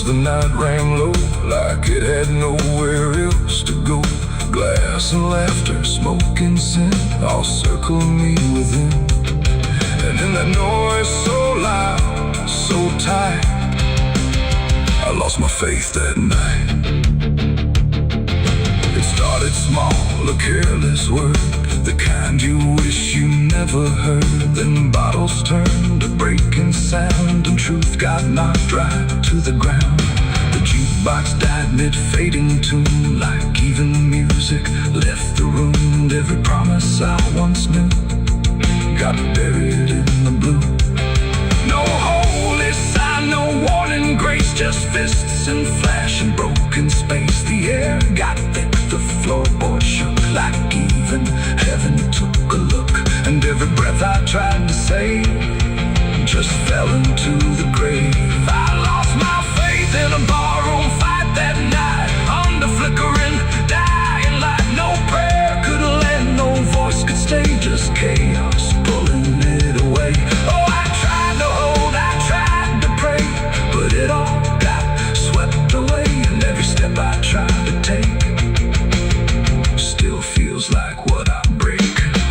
the night rang low, like it had nowhere else to go. Glass and laughter, smoke and sin, all circled me within. And in that noise so loud, so tight, I lost my faith that night. It started small, a careless word, the kind you wish you never heard. Then bottles turned to breaking sound, and truth got knocked right to the ground. The jukebox died mid-fading tune, like even music left the room. And every promise I once knew got buried in the blue. No holy sign, no warning grace, just fists and flash and broken space. The air got thick, the floorboard shook, like even heaven took a look. And every breath I tried to save just fell into the grave. I lost my faith in a barroom fight that night, under flickering, dying light. No prayer could land, no voice could stay, just chaos pulling it away. Oh, I tried to hold, I tried to pray, but it all got swept away. And every step I tried to take still feels like what I break.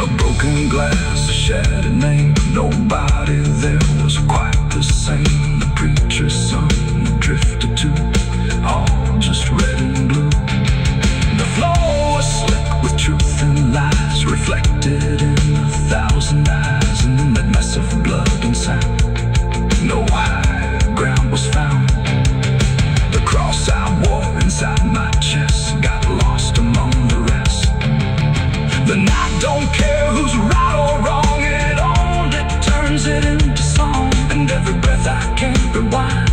A broken glass, a shattered name, nobody there was quite the same. The preacher's son drifted too, all just red and blue. The floor was slick with truth and lies, reflected in 1,000 eyes. And in that mess of blood and sound, no high ground was found. The cross I wore inside my chest got lost among the rest. Then I don't care who's right or wrong, it only turns it into song. And every breath I can't rewind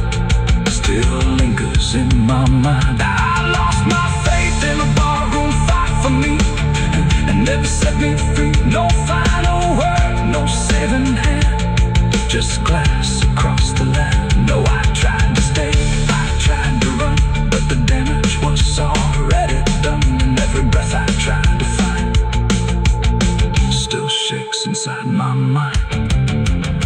still lingers in my mind. I lost my faith in a barroom fight for me, and never set me free. No final word, no saving hand, just glass across the land. No, I tried to stay, I tried to run, but the damage was already done. And every breath I tried to find still shakes inside my mind.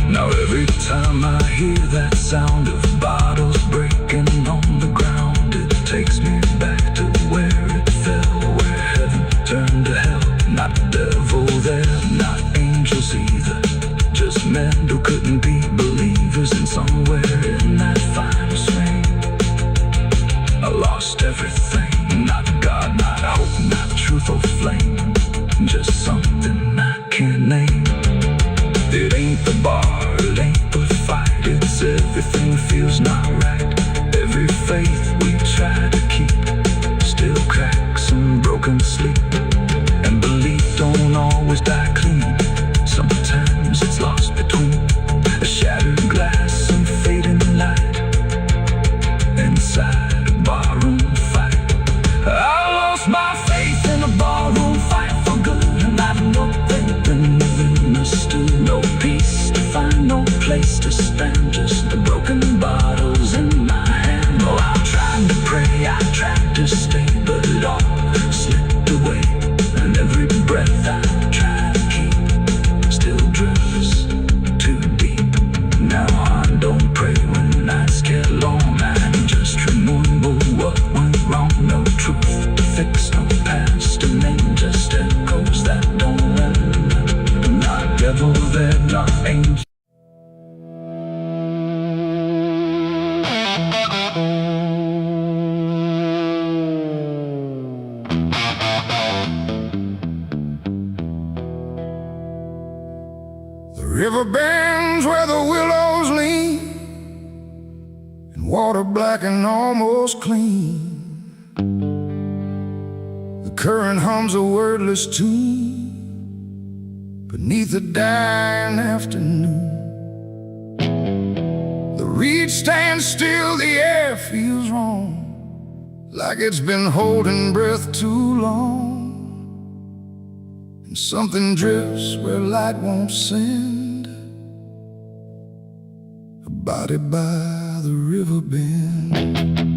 Now every time I hear that sound of bottles breaking on the ground, it takes me back to where it fell, where heaven turned to hell. Not devil there, not angels either, just men who couldn't be believers. And somewhere in that final swing, I lost everything. Not God, not hope, not truth or flame, just something I can't name. It ain't the bar, it ain't the fight, it's everything feels not right. Every faith we try to keep still cracks and broken sleep. And belief don't always die clean, sometimes it's lost between a shattered glass and fading light inside a barroom fight. I lost my faith in a barroom fight for good, and I've nothing been living still. No peace to find, no place to stand, just the broken bottles in my hand. Oh, I tried to pray, I tried to stay, but it all slipped away. And every breath I try to keep still drifts too deep. Now I don't pray when nights get long, I just remember what went wrong. No truth to fix, no past to name, just echoes that don't end. Not devil there, not angel. The river bends where the willows lean, and water black and almost clean. The current hums a wordless tune beneath the dying afternoon. The reed stands still, the air feels wrong, like it's been holding breath too long. And something drifts where light won't send, a body by the river bend.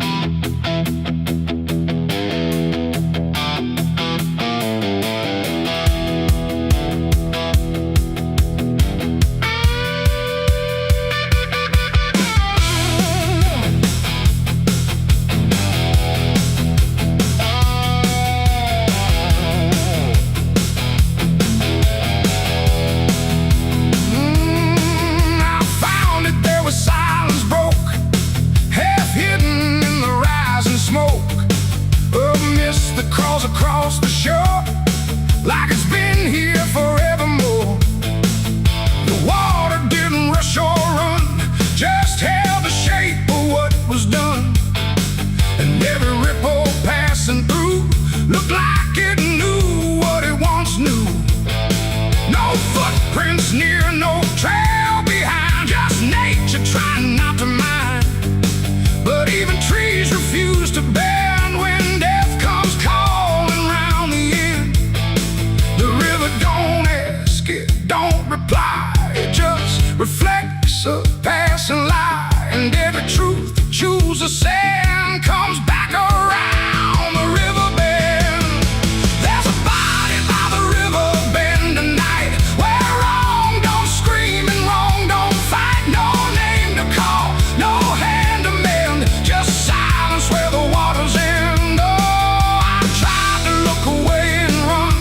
surpassing lie, and every truth that chooses sand comes back around the river bend. There's a body by the river bend tonight, where wrong don't scream and wrong don't fight. No name to call, no hand to mend, just silence where the waters end. Oh, I tried to look away and run,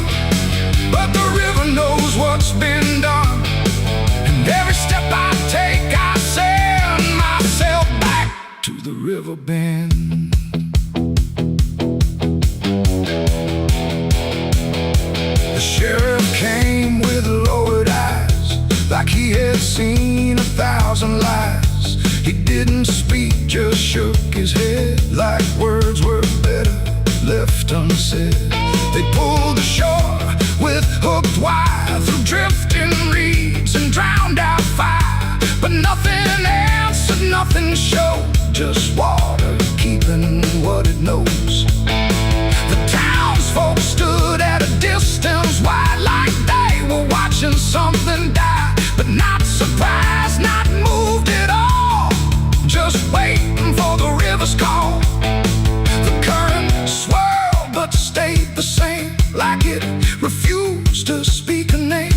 but the river knows what's been done. And every step I take, I send myself back to the river bend. The sheriff came with lowered eyes, like he had seen 1,000 lies. He didn't speak, just shook his head, like words were better left unsaid. They pulled ashore with hooked wire through drifting reeds and drowned out fire, but nothing answered, nothing showed, just water keeping what it knows. The townsfolk stood at a distance wide, like they were watching something die, but not surprised, not moved at all, just waiting for the river's call. The current swirled but stayed the same, like it refused to speak a name,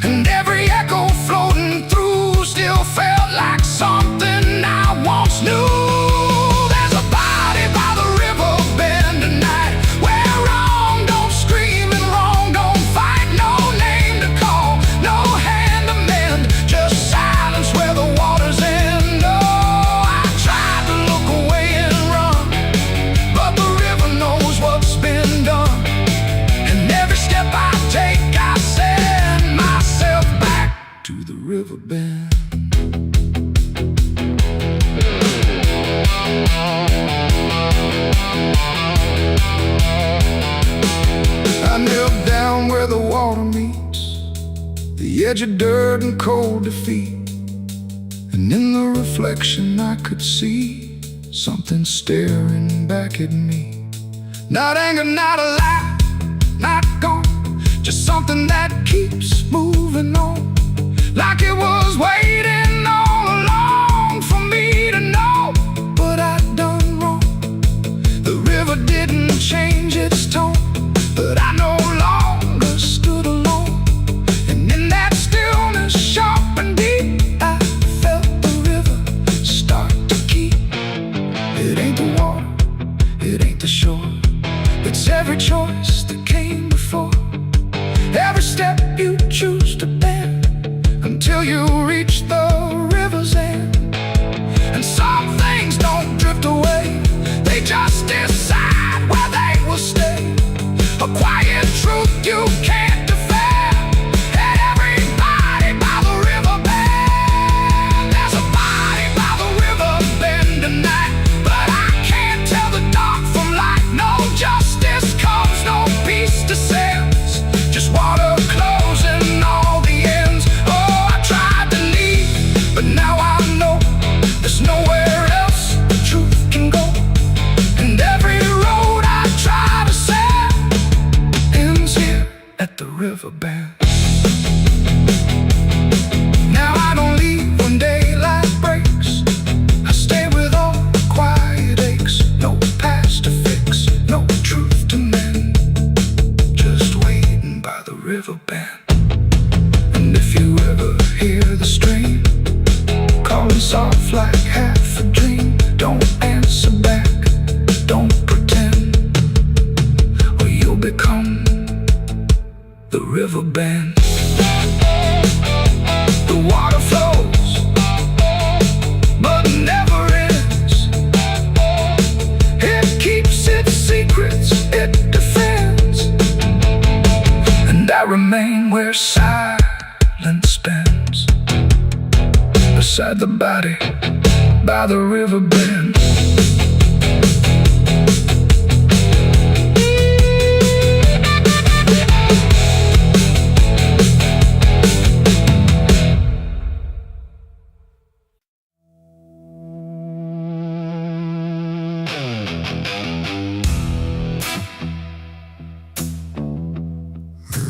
and every echo floating through still felt like something I once knew. There's a body by the river bend tonight, where wrong don't scream and wrong don't fight. No name to call, no hand to mend, just silence where the waters end. Oh, I tried to look away and run, but the river knows what's been done. And every step I take, I send myself back to the river bend. I knelt down where the water meets the edge of dirt and cold defeat, and in the reflection I could see something staring back at me. Not anger, not a lie, not gone, just something that keeps moving on, like it was waiting all along for me to know what I'd done wrong. The river didn't change its tone, but I no longer stood alone. And in that stillness, sharp and deep, I felt the river start to keep. It ain't the water, it ain't the shore, it's every choice that came before, every step you choose to bend, until you reach the river's end. And some things don't drift away, they just decide where they will stay. A quiet truth you can't defend, and everybody by the river bend. There's a body by the river bend tonight, but I can't tell the dark from light. No justice comes, no peace descends, just water closing all the ends. Oh, I tried to leave, but now I know there's nowhere else the truth can go. And every road I try to set ends here at the river bend. Now I don't leave when daylight breaks, I stay with all the quiet aches. No past to fix, no truth to mend, just waiting by the river bend. And if you ever hear the stream calling soft like half a dream, don't answer back, don't pretend, or you'll become the river bend. The water flows, but never ends. It keeps its secrets, it defends, and I remain where silence spends, beside the body by the river bend.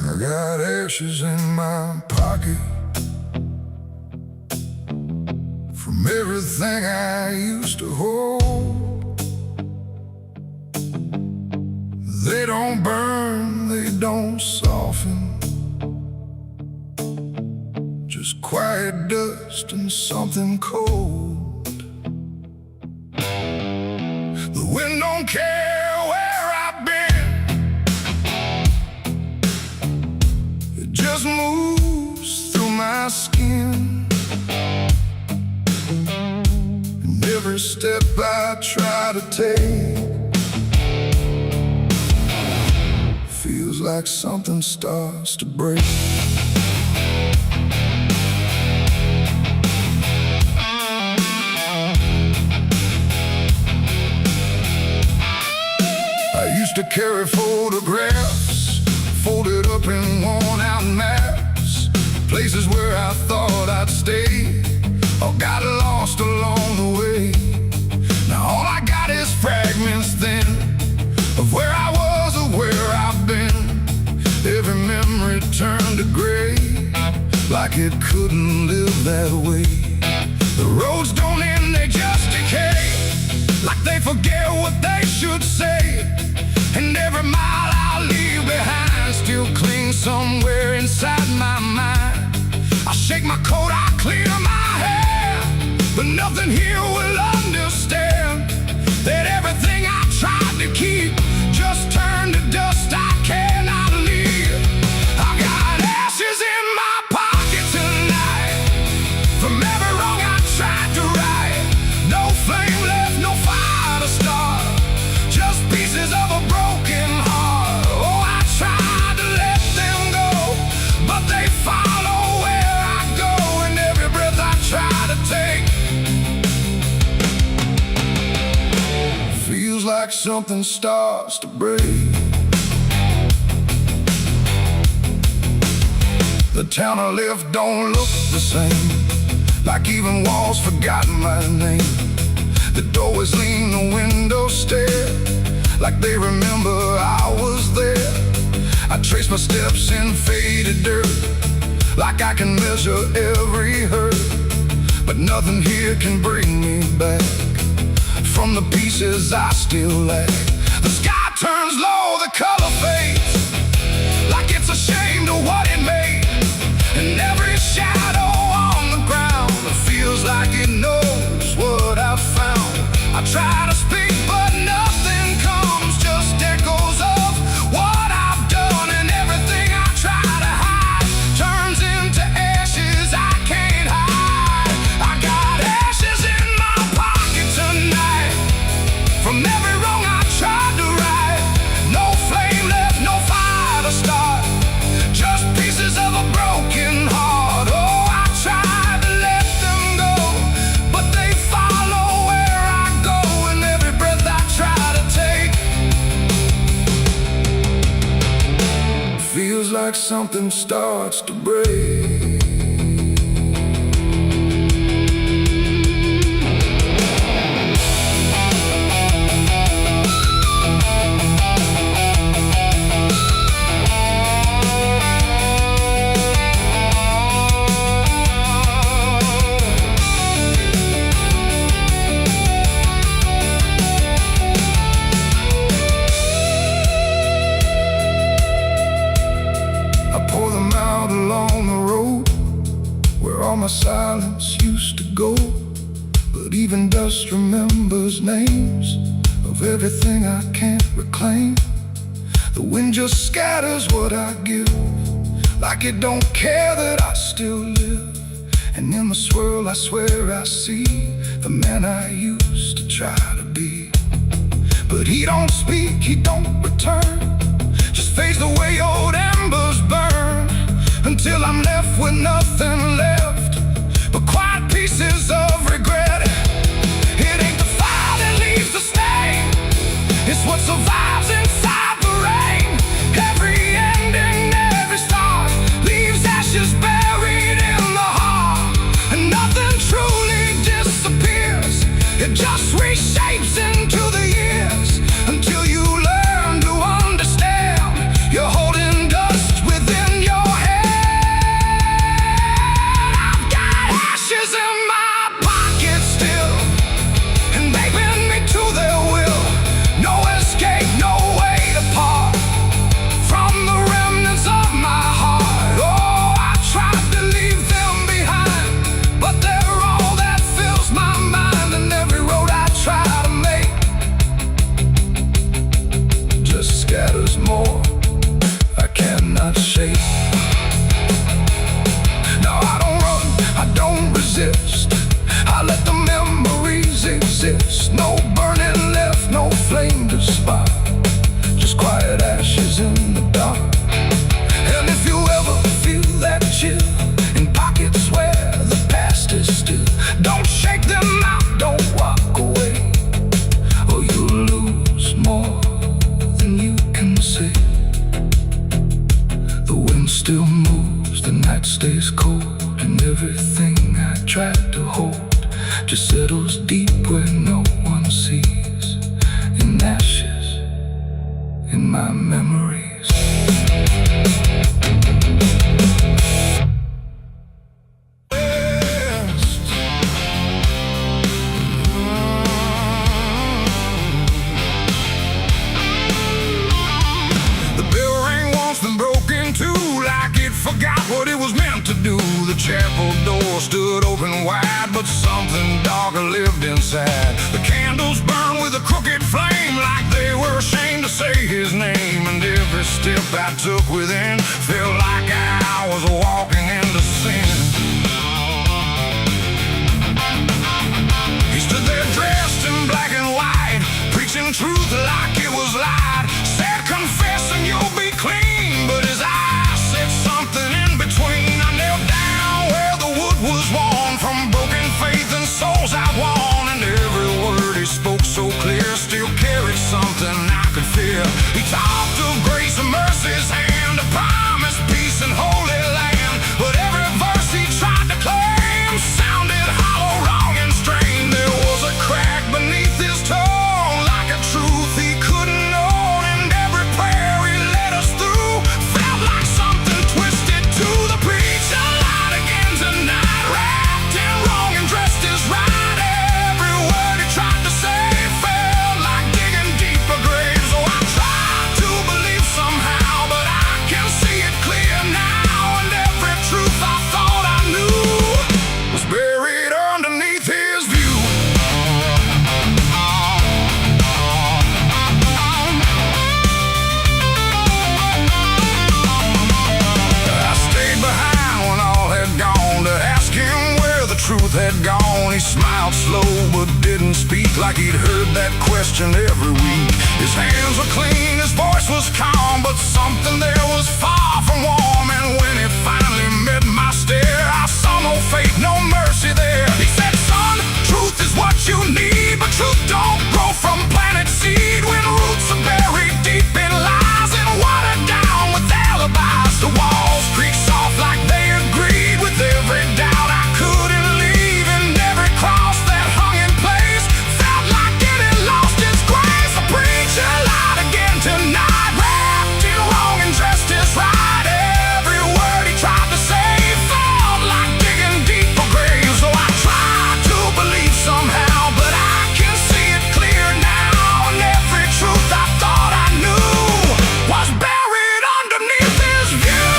I got ashes in my pocket, from everything I used to hold. They don't burn, they don't soften, just quiet dust and something cold. The wind don't care where I've been, it just moves through my skin. And every step I try to take feels like something starts to break. I used to carry photographs folded up in worn-out maps, places where I thought I'd stay or got lost along the way. Now all I got is fragments then of where I was or where I've been. Every memory turned to gray, like it couldn't live that way. The roads don't end, they just decay, like they forget what they should say. And every mile I leave behind still clings somewhere inside my mind. I shake my coat, I clear my hair, but nothing here will understand that everything I tried to keep just turned to dust I cannot leave. I got ashes in my pocket tonight from every wrong I tried to right. No flame left, no fire to start, just pieces of a broken heart. Oh, I tried to let them go, but they follow where I go, and every breath I try to take feels like something starts to break. The town I left don't look the same, like even walls forgotten my name. The doorways lean, the windows stare, like they remember I was there. I trace my steps in faded dirt, like I can measure every hurt, but nothing here can bring me back from the pieces I still lack. The sky turns low, the color fades, like it's ashamed of what it made. And every shadow on the ground feels like it knows what I've found. I try to speak, but nothing comes, just echoes of what I've done. And everything I try to hide turns into ashes I can't hide. I got ashes in my pocket tonight from every wrong I tried to right. No flame left, no fire to start, just pieces of a broken heart. Oh, I tried to let them go, but they follow where I go, and every breath I try to take feels like something starts to break. Along the road where all my silence used to go, but even dust remembers names of everything I can't reclaim. The wind just scatters what I give, like it don't care that I still live. And in the swirl I swear I see the man I used to try to be. But he don't speak, he don't return, just fades the way old embers burn, until I'm left with nothing left but quiet pieces of regret. It ain't the fire that leaves the stain, it's what survives inside the rain. Every ending, every start leaves ashes buried in the heart, and nothing truly disappears, it just reshapes into the years, until you learn to understand you're holding dust within your head. I've got ashes in my pocket. rest. I let the memories exist. No burning left, no flame to spark, just quiet ashes in the dark. And if you ever feel that chill in pockets where the past is still, don't shake them out, don't walk away, or you'll lose more than you can say. The wind still moves, the night stays cold, and everything I tried to hold just settles deep where no one sees, in ashes, in my memories. Forgot what it was meant to do. The chapel door stood open wide, but something darker lived inside. The candles burned with a crooked flame, like they were ashamed to say his name. And every step I took within felt like I was walking into sin. He stood there dressed in black and white, preaching truth like it was lied. Said, confess and you'll be clean, but his eyes said something in between. I knelt down where the wood was worn from broken faith and souls I'd won. And every word he spoke so clear still carried something I could feel. He talked of grace and mercy's hand, a promise, peace and holy land. But every verse he tried to claim sounded hollow, wrong and strained. There was a crack beneath his tone, like a truth he couldn't own. And every prayer he led us through felt like something twisted to the preacher. Light again tonight, wrapped in wrong and dressed as right. Every word he tried to say felt like digging deeper graves. So I tried to believe somehow, but I can see it clear now. And every truth I thought I knew was buried underneath his view. I stayed behind when all had gone to ask him where the truth had gone. He smiled slow but didn't speak, like he'd heard that question every week. His hands were clean, his voice was calm, but something there was far from warm. And when he finally met my stare, I saw no faith, no mercy there. He said, son, truth is what you need, but truth don't grow from planet seed. When roots are buried deep in lies and watered down with alibis, the walls creak soft like they agreed with every doubt I couldn't leave. And every cross that hung in place felt like it had lost its grace. The preacher lied again tonight, wrapped in wrong and dressed as right. Every word he tried to say felt like digging deeper graves. So I tried to believe somehow, but I can see it clear now. And every truth I thought I knew was buried underneath his view.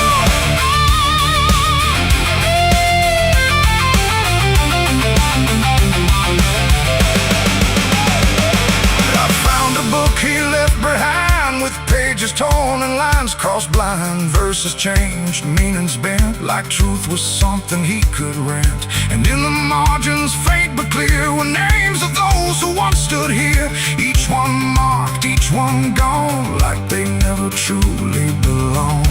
I found a book he left behind, with pages torn and lines crossed blind. Verses changed, meanings bent, like truth was something he could rent. And in the margins, faint but clear, were names of those who once stood here. Each one marked, each one gone, like they never truly belonged.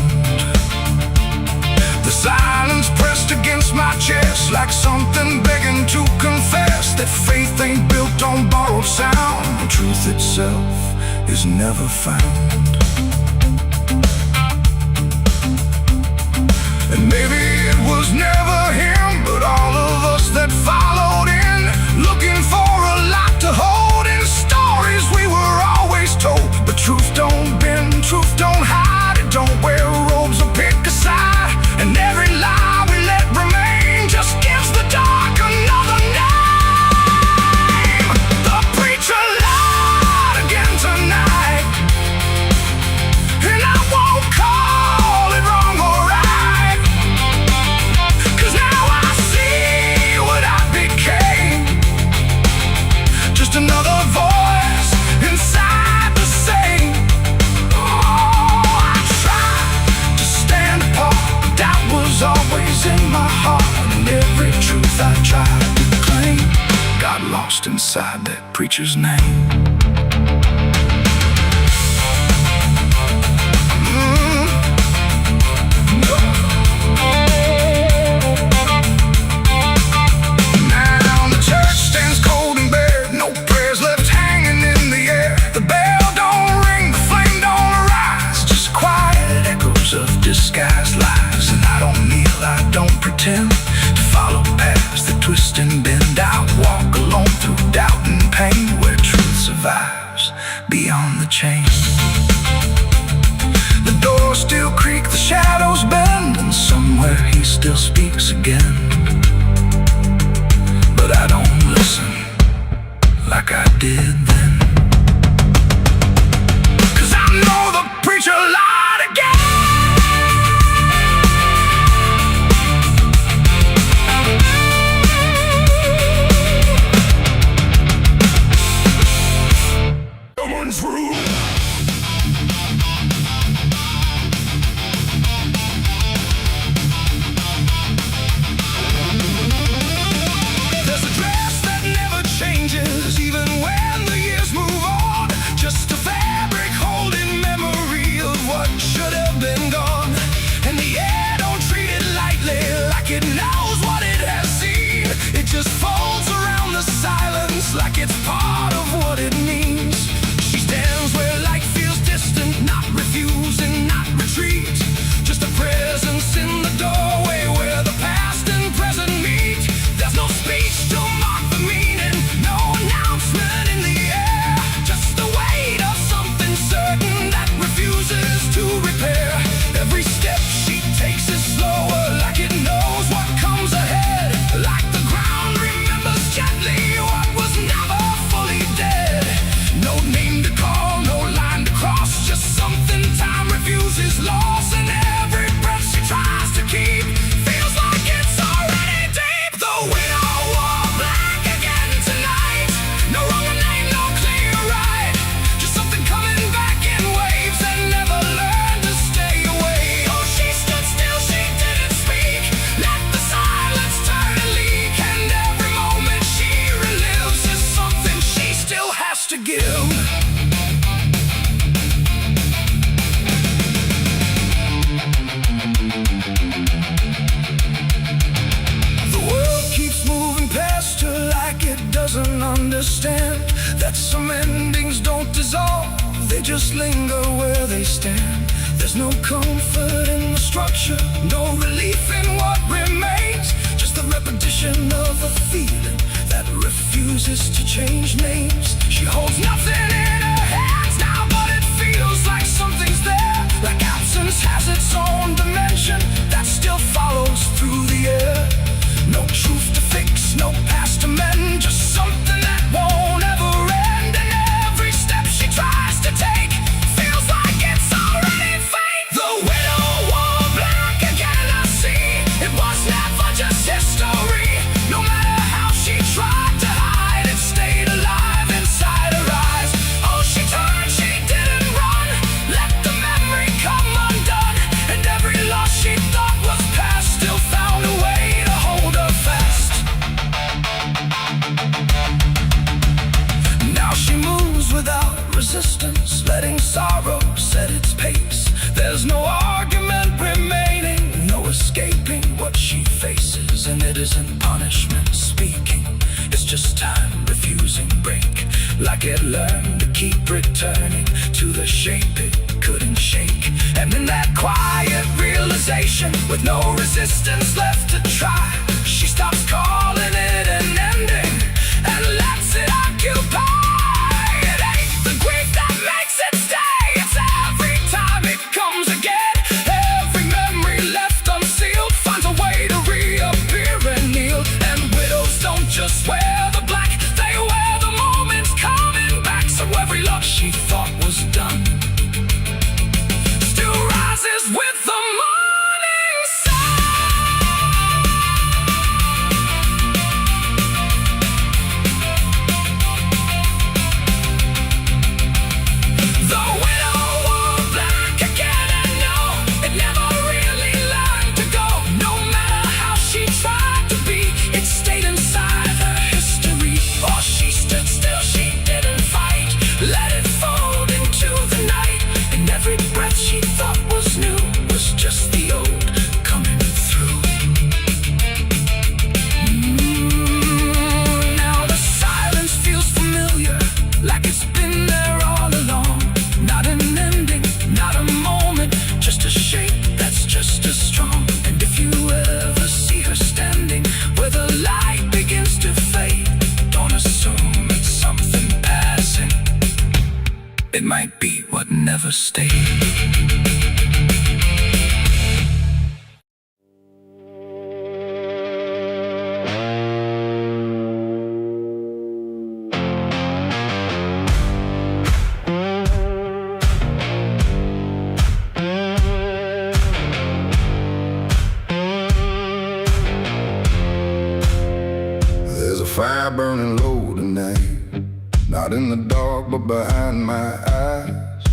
The silence pressed against my chest, like something begging to confess that faith ain't built on borrowed sound. The truth itself is never found. And maybe it was never him, but all of us that followed in, looking for a lot to hold in stories we were always told. But truth don't bend, truth don't hide, it don't wear robes or pick a side. And every lie we let remain just gives the dark another name. The preacher lied again tonight, and I won't call it wrong or right, 'cause now I lost inside that preacher's name. Now the church stands cold and bare, no prayers left hanging in the air. The bell don't ring, the flame don't rise, just quiet echoes of disguised lies. And I don't kneel, I don't pretend to follow paths that twist and bend. I walk alone through doubt and pain, where truth survives beyond the chain. The doors still creak, the shadows bend, and somewhere he still speaks again. But I don't listen like I did then, 'cause I know the preacher lied again. Someone's room. There's a dress that never changes, even when the years move on. Just a fabric holding memory of what should have been gone. And the air don't treat it lightly, like it knows what it has seen. It just folds around the silence like it's part of what it means. She stands where light feels distant, not refusing, not retreat. Just a presence in the doorway where the past and present meet. There's no speech to mark the meaning, no announcement in the air. Just the weight of something certain that refuses to repair. Every step she takes is slower, like it knows what comes ahead. Like the ground remembers gently what was never fully dead. No name to call, no line to cross, just something time refuses loss. And every breath she tries to keep feels like it's already deep. The widow wore black again tonight. No wrong name, no clear right. Just something coming back in waves and never learned to stay away. Oh, she stood still, she didn't speak. Let the silence turn and leak. And every moment she relives is something she still has to give. The world keeps moving past her like it doesn't understand that some endings don't dissolve, they just linger where they stand. There's no comfort in the structure, no relief in what remains. Just the repetition of a feeling that refuses to change names. She holds nothing in her hands now, but it feels like something's there. Like absence has its own dimension that still follows through the air. No truth to fix, no past to mend, just something that won't ever end. And every step she tries to take feels like it's already fate. The widow wore black again, I see. It was never just history. No matter how she tried to hide, it stayed alive inside her eyes. Oh, she turned, she didn't run. Let the memory come undone. And every loss she thought was past still found a way to hold her fast. Now she moves without resistance, letting sorrow set its pace. There's no argument remaining, no escaping what she faces. And it isn't punishment speaking, it's just time refusing break. Like it learned to keep returning to the shape it couldn't shake. And in that quiet realization, with no resistance left to try, she stops calling it an ending and lets it occupy. It ain't the grief that makes it stay, it's every time it comes again. Every memory left unsealed finds a way to reappear and kneel. And widows don't just wear the black, they wear the moments coming back. So every loss she thought was done still rises with the morning sun. It might be what never stayed. Fire burning low tonight, not in the dark but behind my eyes.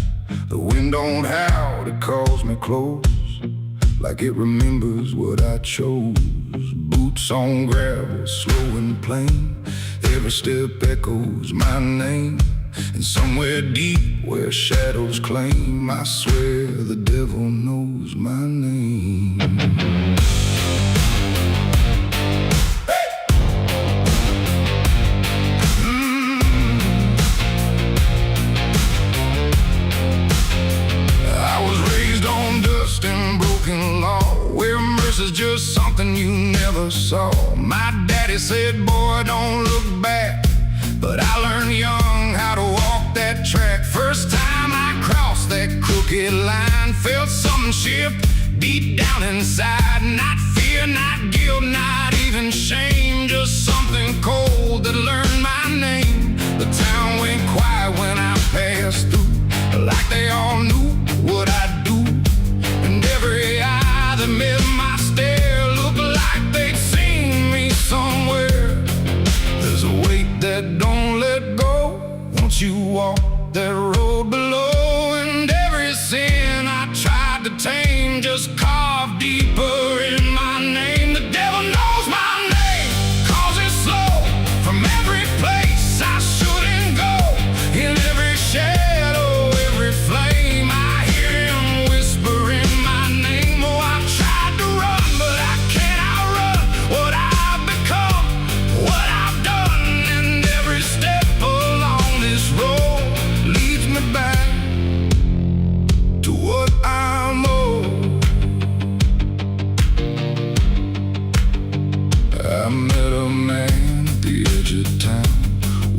The wind don't howl, it calls me close, like it remembers what I chose. Boots on gravel, slow and plain, every step echoes my name. And somewhere deep where shadows claim, I swear the devil knows my name. Is just something you never saw. My daddy said, boy, don't look back, but I learned young how to walk that track. First time I crossed that crooked line, felt something shift deep down inside. Not fear, not guilt, not even shame, just something cold that learned my name. The town went quiet when I passed through, like they all knew what I'd do. And every eye that met my stare looked like they'd seen me somewhere. There's a weight that don't let go once you walk that road below. And every sin I tried to tame just carved deeper in my name. The devil knows my name, 'cause it's slow from every place I shouldn't go. In every shadow, every flame, I hear him whispering my name. Oh, I've tried to run, but I can't outrun what I've become, what I've done. And every step along this road leads me back to what I'm owed. I met a man at the edge of town,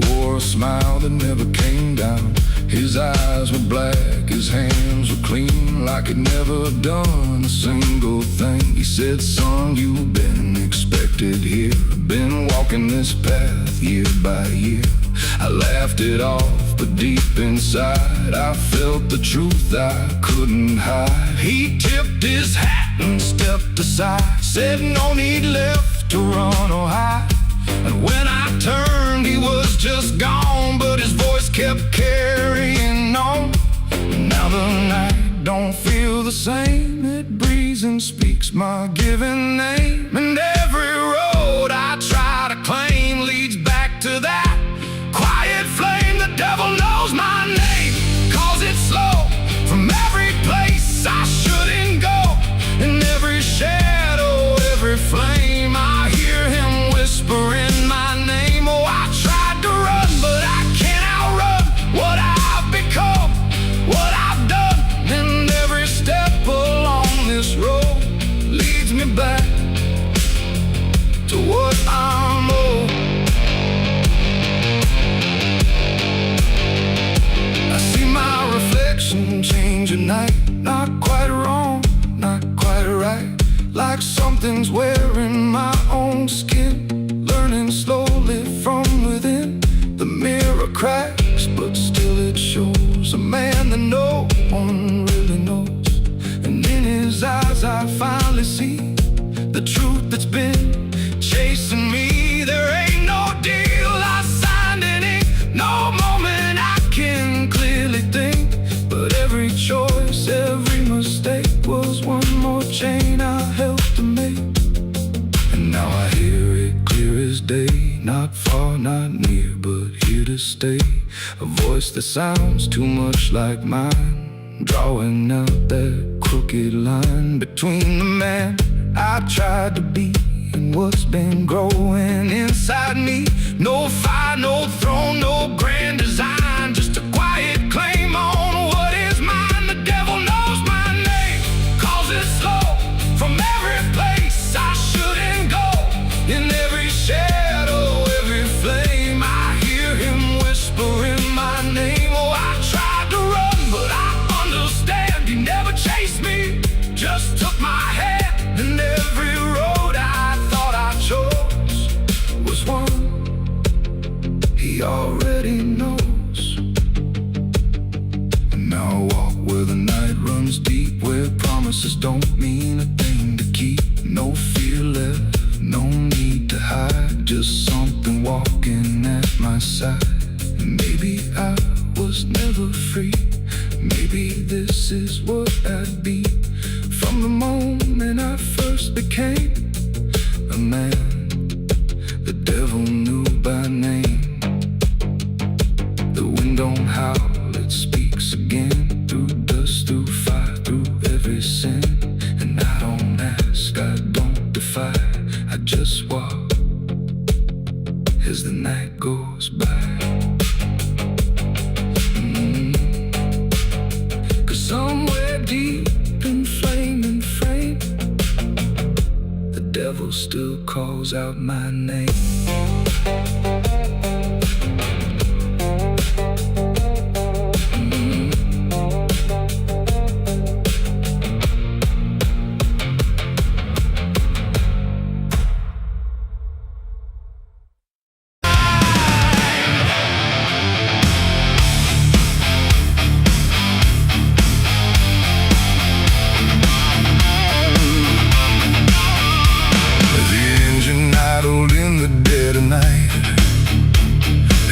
wore a smile that never came down. His eyes were black, his hands were clean, like he'd never done a single thing. He said, son, you've been expected here, been walking this path year by year. I laughed it off, but deep inside I felt the truth I couldn't hide. He tipped his hat and stepped aside, said no need left to run or hide. And when I turned, he was just gone, but his voice kept carrying on. Now the night don't feel the same, it breathes and speaks my given name. And every road I try to claim leads back to that quiet flame. The devil knows my name, 'cause it's slow from every place I shouldn't go. In every shadow, every flame, I hear him whispering my name. Oh, I tried to run, but I can't outrun what I've become, what I've done. And every step along this road leads me back to what I'm owed. I see my reflection change at night, not quite wrong, not quite right, like something's wearing my own skin, learning slowly from within. The mirror cracks, but still it shows a man that no one really knows. And in his eyes I finally see the truth that's been chasing me. There ain't no deal I signed in ink, no moment I can clearly think, but every choice, every mistake was one more chain I helped to make. And now I hear it clear as day, not far, not near, but here to stay. A voice that sounds too much like mine, drawing out that crooked line between the man I tried to be and what's been growing inside me. No fire, no throne, no grand design, just a quiet claim on what is mine. The devil knows my name, 'cause it's slow from every place I shouldn't go. In every shadow, every flame, I hear him whispering my name. Oh, I tried to he already knows. And now I walk where the night runs deep, where promises don't mean a thing to keep. No fear left, no need to hide, just something walking at my side. Maybe I was never free, maybe this is what I'd be. From the moment I first became a man, the devil knew by name. The wind don't howl, it speaks again, through dust, through fire, through every sin. And I don't ask, I don't defy, I just walk as the night goes by. Somewhere deep in flame and frame, the devil still calls out my name.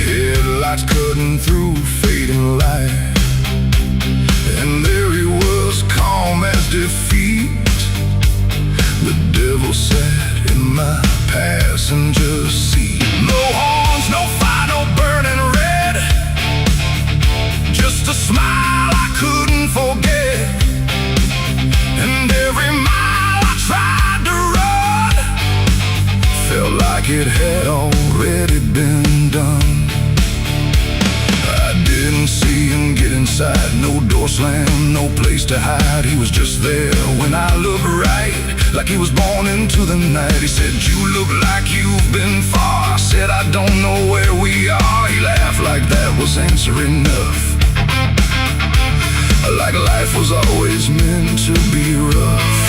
Headlights cutting through fading light, and there he was, calm as defeat. The devil sat in my passenger seat. No horns, no fire, no burning red, just a smile I couldn't forget. And every mile I tried to run felt like it had already been done. I didn't see him get inside, no door slam, no place to hide. He was just there when I looked right, like he was born into the night. He said, "You look like you've been far." I said, "I don't know where we are." He laughed like that was answer enough, like life was always meant to be rough.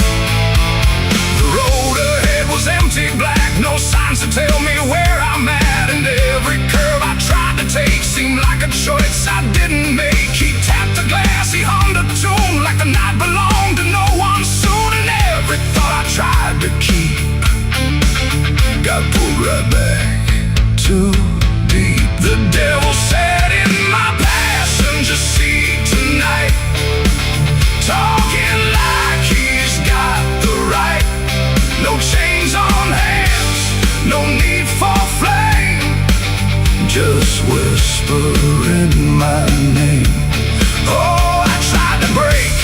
The road ahead was empty, black, no signs to tell me where I'm at. And every curve I tried to take seemed like a choice I didn't make. He tapped the glass, he hummed a tune like the night belonged to no one soon. And every thought I tried to keep got pulled right back too deep. The devil sat in my passenger seat tonight, talking like he's got the right. No chains on hands, no need for flame, just whispering my name. Oh, I tried to break,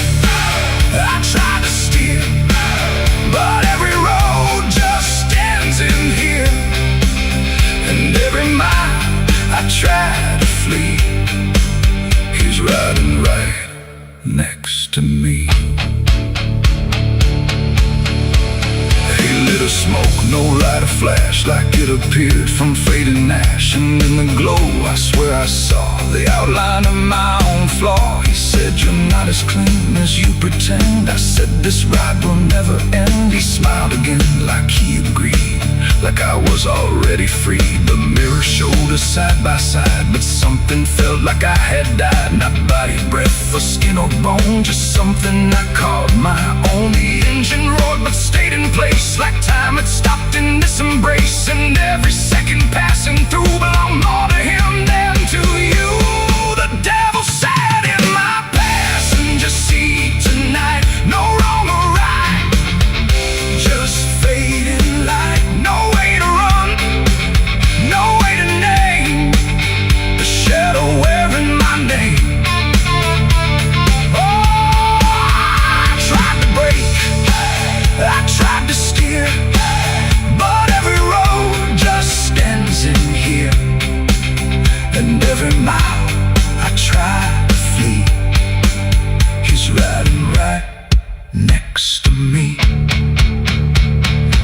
I tried to steer, but every road just ends in here. And every mile I tried to flee, he's riding right next to me. A smoke, no light, a flash, like it appeared from fading ash. And in the glow, I swear I saw the outline of my own flaw. He said, "You're not as clean as you pretend." I said, "This ride will never end." He smiled again, like he agreed, like I was already free. The mirror showed us side by side, but something felt like I had died. Not body, breath, or skin or bone, just something I called my own. The engine roared but stayed in place, like time had stopped in this embrace. And every second passing through belonged more to him than to you. The devil sat in my passenger seat tonight, no wrong or right, just fading light. No way to run, no way to name the shadow wearing my name. Oh, I tried to break, I tried to steer, but every road just ends in here. And every mile I try to flee, he's riding right next to me.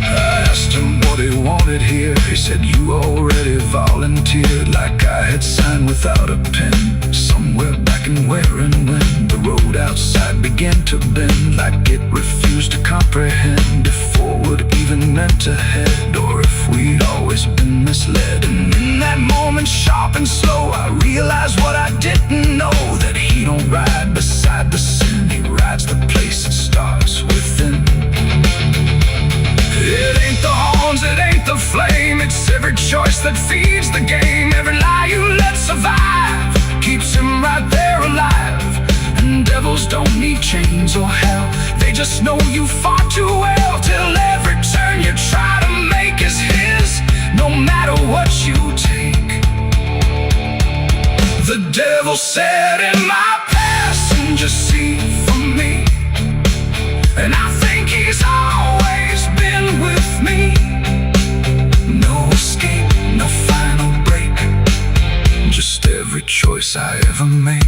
I asked him what he wanted here. He said, "You already volunteered," like I had signed without a pen. Somewhere back in where and when the road outside began to bend, like it refused to comprehend if forward even even meant to head, or if we'd always been misled. And in that moment, sharp and slow, I realized what I didn't know, that he don't ride beside the sin, he rides the place that starts within. It ain't the horns, it ain't the flame, it's every choice that feeds the game. Every lie you let survive keeps him right there alive. And devils don't need chains or hell, they just know you far too well, till every turn you try to make is his, no matter what you take. The devil sat in my passenger seat for me, and I think he's always been with me. No escape, no final break, just every choice I ever make.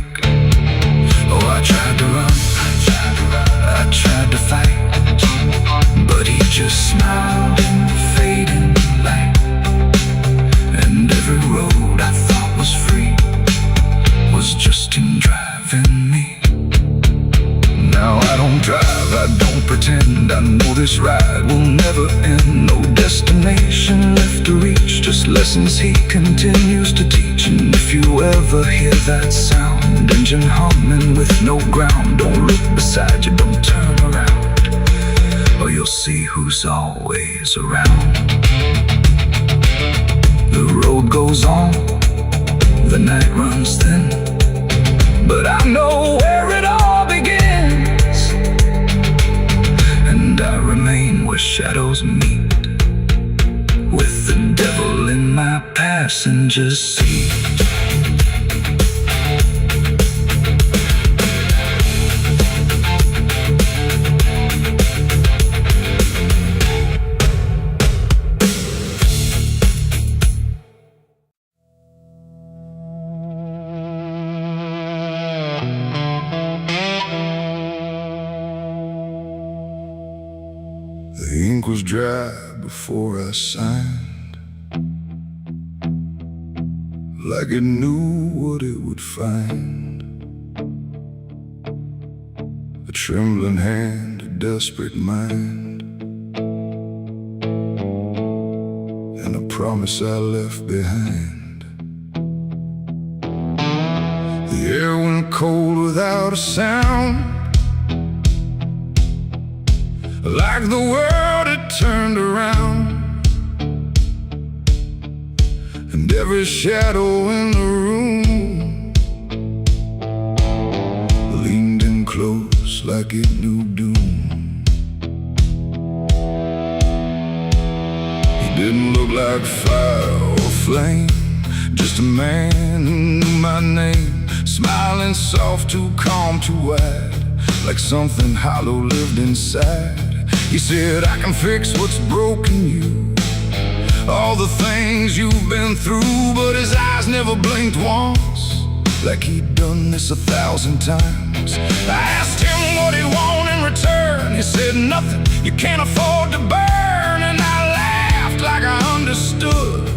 Oh, I tried to run, I tried to fight, but he just smiled in the fading light. And every road I thought was free was just him driving me. Now I don't drive, I don't pretend, I know this ride will never end. No destination left to reach, just lessons he continues to teach. And if you ever hear that sound, engine humming with no ground, don't look beside you, don't turn around, or you'll see who's always around. The road goes on, the night runs thin, but I know where it all begins, and I remain where shadows meet, with the devil in my passenger seat. The ink was dry before I signed, like it knew what it would find. A trembling hand, a desperate mind, and a promise I left behind. The air went cold without a sound, like the world had turned around, and every shadow in the room leaned in close like it knew doom. He didn't look like fire or flame, just a man who knew my name, smiling soft, too calm, too wide, like something hollow lived inside. He said, I can fix what's broken you, all the things you've been through. But his eyes never blinked once, like he'd done this 1,000 times. I asked him what he wanted in return. He said, nothing you can't afford to burn. And I laughed like I understood,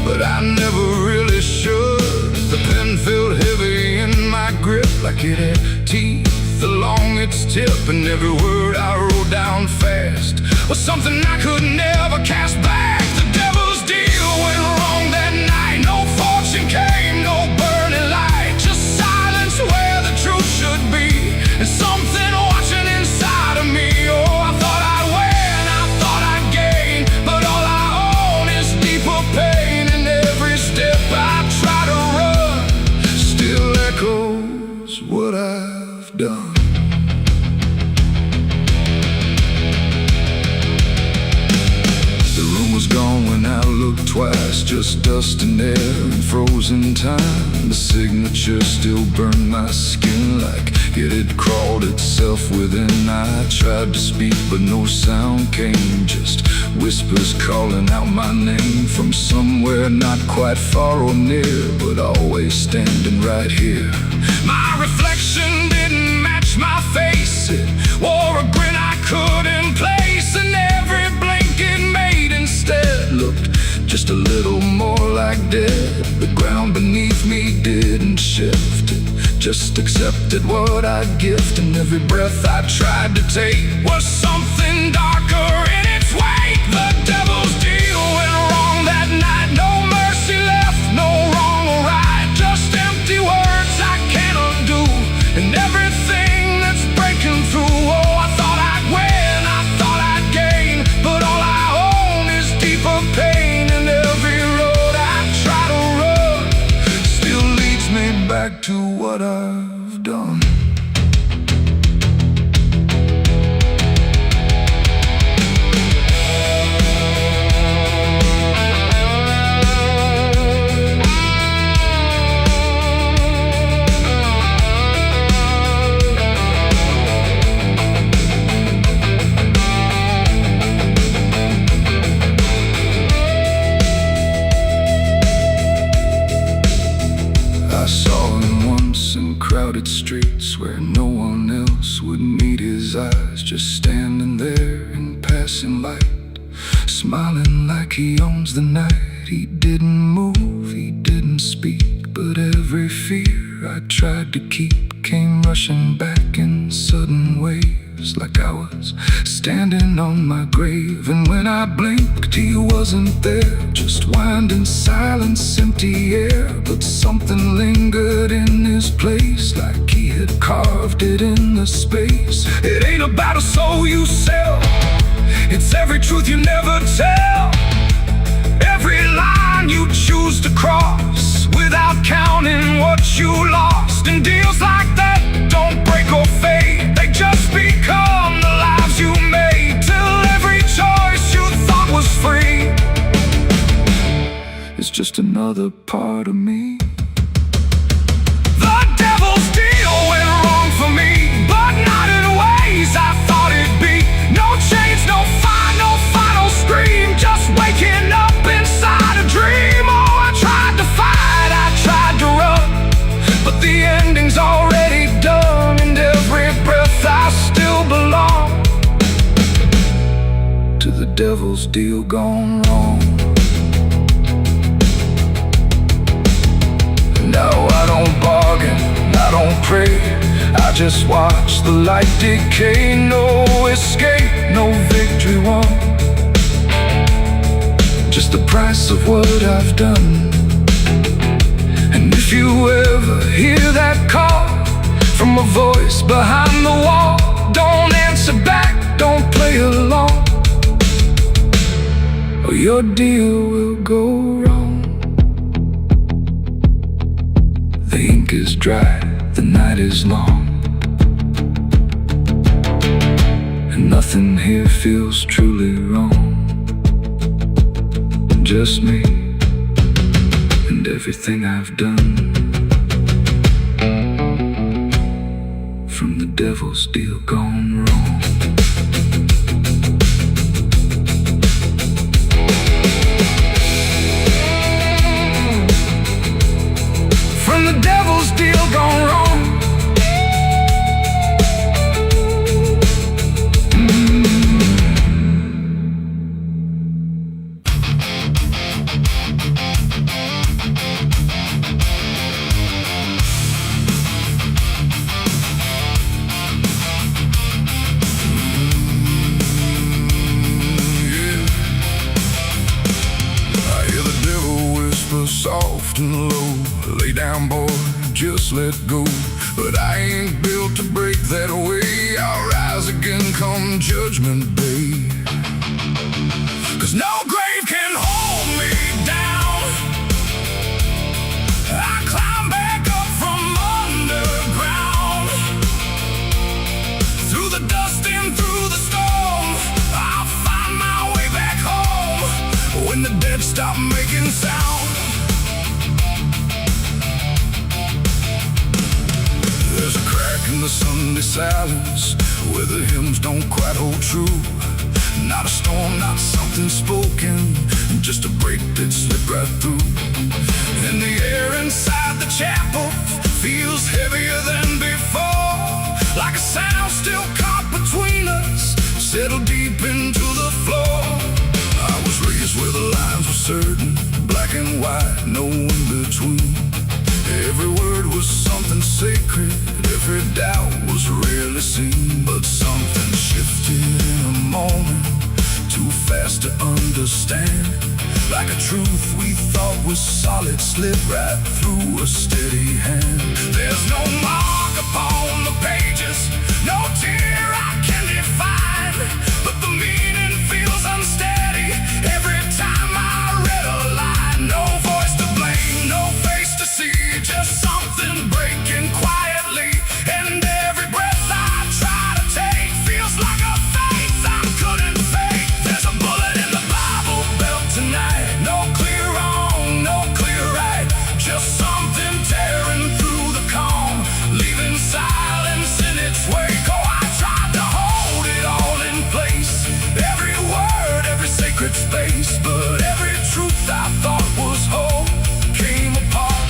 but I never really should. The pen felt heavy in my grip, like it had teeth along its tip, and every word I wrote down fast was something I could never cast back. The devil's deal went wrong that night. No fortune came, no burning light, just silence where the truth should be, and something watching inside of me. Oh, I thought I'd win, I thought I'd gain, but all I own is deeper pain. And every step I try to run still echoes what I've done. Was gone when I looked twice, just dust and air and frozen time. The signature still burned my skin like it had crawled itself within. I tried to speak but no sound came, just whispers calling out my name from somewhere not quite far or near, but always standing right here. My reflection didn't match my face, it wore a grin I couldn't place, and every blink it made instead looked just a little more like dead. The ground beneath me didn't shift, it just accepted what I'd gift, and every breath I tried to take was something darker in its wait, the devil's deal went wrong that night. No mercy left, no wrong or right, just empty words I can't undo, and everything that's breaking through. Oh, I thought I'd win, I thought I'd gain, but all I own is deeper pain. And every road I try to run still leads me back to what I've done. I saw him once in crowded streets where no one else would meet his eyes, just standing there in passing light, smiling like he owns the night. He didn't move, he didn't speak, but every fear I tried to keep came rushing back in sudden waves, like I was standing on my grave. And when I blinked, he wasn't there, just winding silence, empty air. But something lingered in his place, like he had carved it in the space. It ain't about a soul you sell, it's every truth you never tell, every line you choose to cross without counting what you lost. And deals like that don't break or fade, they just become the lives you made, till every choice you thought was free is just another part of me. The devil's deal went wrong for me, but not in ways I thought it'd be. No chains, no fine, no final scream, just waking up inside a dream. Oh, I tried to fight, I tried to run, but the ending's already done. And every breath I still belong to the devil's deal gone wrong. No, I don't bargain, I don't pray, I just watch the light decay. No escape, no victory won, just the price of what I've done. And if you ever hear that call from a voice behind the wall, don't answer back, don't play along, or your deal will go wrong. The ink is dry, the night is long, and nothing here feels truly wrong. Just me and everything I've done, from the devil's deal gone wrong. From the devil's deal gone wrong. Soft and low, lay down boy, just let go. But I ain't built to break that way, I'll rise again come judgment day. 'Cause no grave can hold me down, I climb back up from underground, through the dust and through the storm, I'll find my way back home, when the dead stop making sound. There's a crack in the Sunday silence, where the hymns don't quite hold true. Not a storm, not something spoken, just a break that slipped right through. And the air inside the chapel feels heavier than before, like a sound still caught between us, settled deep into the floor. I was raised where the lines were certain, black and white, no in between. Every word was something sacred, every doubt was rarely seen. But something shifted in a moment, to too fast to understand. Like a truth we thought was solid slid right through a steady hand. There's no mark upon the pages, no tear I can define, but the meaning feels unsteady every time I read a line. No voice to blame, no face to see, just something breaking quietly. And every breath I try to take feels like a faith I couldn't fake. There's a bullet in the Bible belt tonight. No clear wrong, no clear right, just something tearing through the calm, leaving silence in its wake. Oh, I tried to hold it all in place, every word, every sacred space, but every truth I thought was whole came apart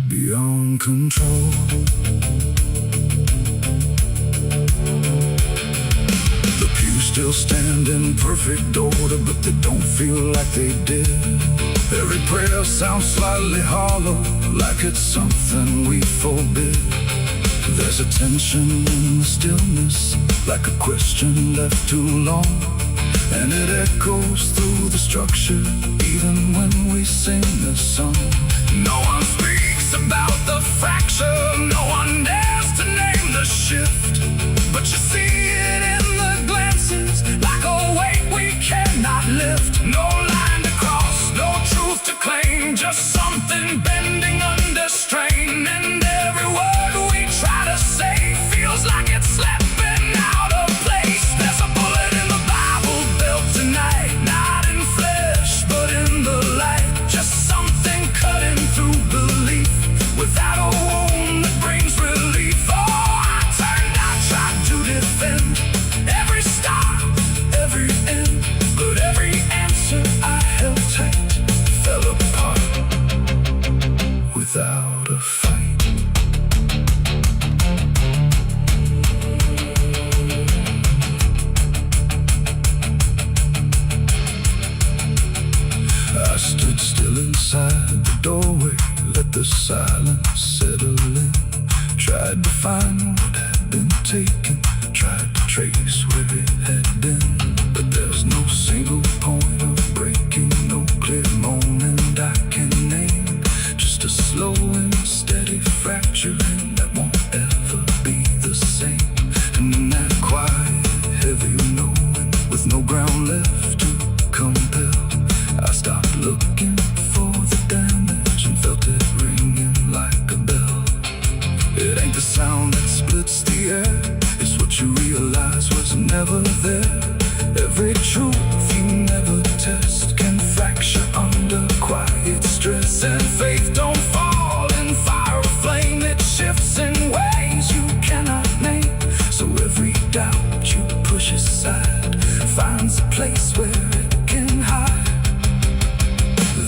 beyond control. The pews still stand in perfect order, but they don't feel like they did. Every prayer sounds slightly hollow, like it's something we forbid. There's a tension in the stillness, like a question left too long, and it echoes through the structure, even when we sing this song. No one speaks about the fracture, no one dares to name the shift, but you see it in the glances, like a weight we cannot lift. No line to cross, no truth to claim, just something bending under strain. And every word we try to say feels like it's slipping out of place. There's a bullet in the Bible belt tonight, not in flesh, but in the light. Just something cutting through belief, without a wound that brings relief. Oh, I turned, I tried to defend every start, every end, but every answer I held tight fell apart without a fight. I stood still inside the doorway, let the silence settle in. Tried to find what had been taken, tried to trace where it had been, but there's no single point of breaking, no clear moment I can name. Just a slow and steady fracturing that won't ever be the same. And in that quiet, heavy knowing, with no ground left to compel, I stopped looking for the damage and felt it ringing like a bell. It ain't the sound that splits the air, it's what you realize was never there. Every truth you never test can fracture under quiet stress. And faith don't fall in fire or flame, it shifts in ways you cannot name. So every doubt you push aside finds a place where it can hide.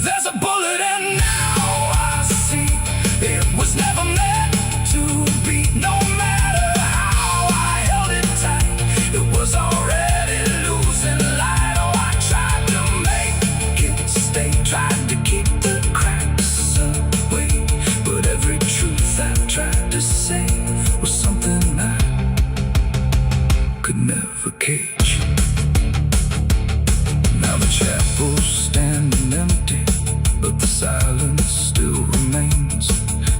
There's a bullet and now I see it was never meant to be. No matter how I held it tight, it was already losing light. Oh, I tried to make it stay, tried to keep the cracks away, but every truth I tried to say was something I could never cage. Now the chapel's standing empty, but the silence still remains.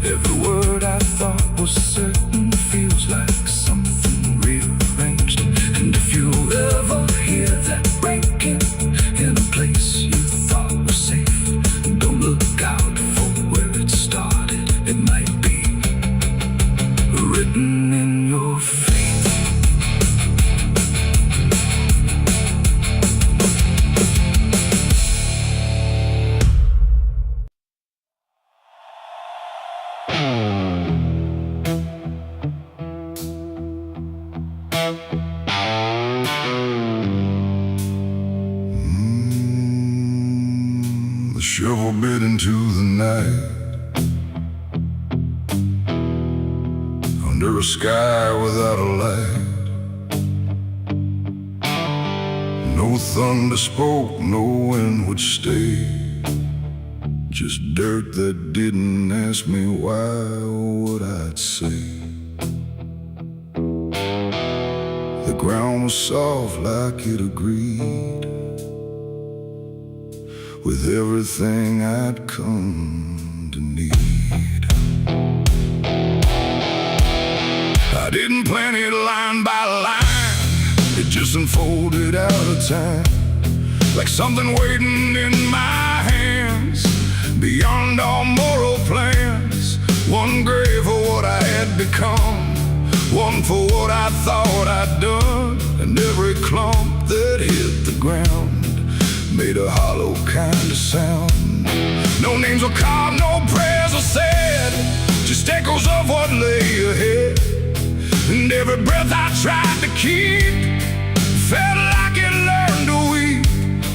Every word I thought was certain feels like something rearranged. And if you ever hear that breaking in a place you thought was safe, don't look out for where it started. It might be written in your faith. The shovel bit into the night, under a sky without a light. No thunder spoke, no wind would stay, just dirt that didn't ask me why or what I'd say. The ground was soft like it agreed with everything I'd come to need. I didn't plan it line by line, it just unfolded out of time, like something waiting in my hands, beyond all moral plans. One grave for what I had become, one for what I thought I'd done, and every clump that hit the ground made a hollow kind of sound. No names were carved, no prayers were said, just echoes of what lay ahead. And every breath I tried to keep felt like it learned to weep.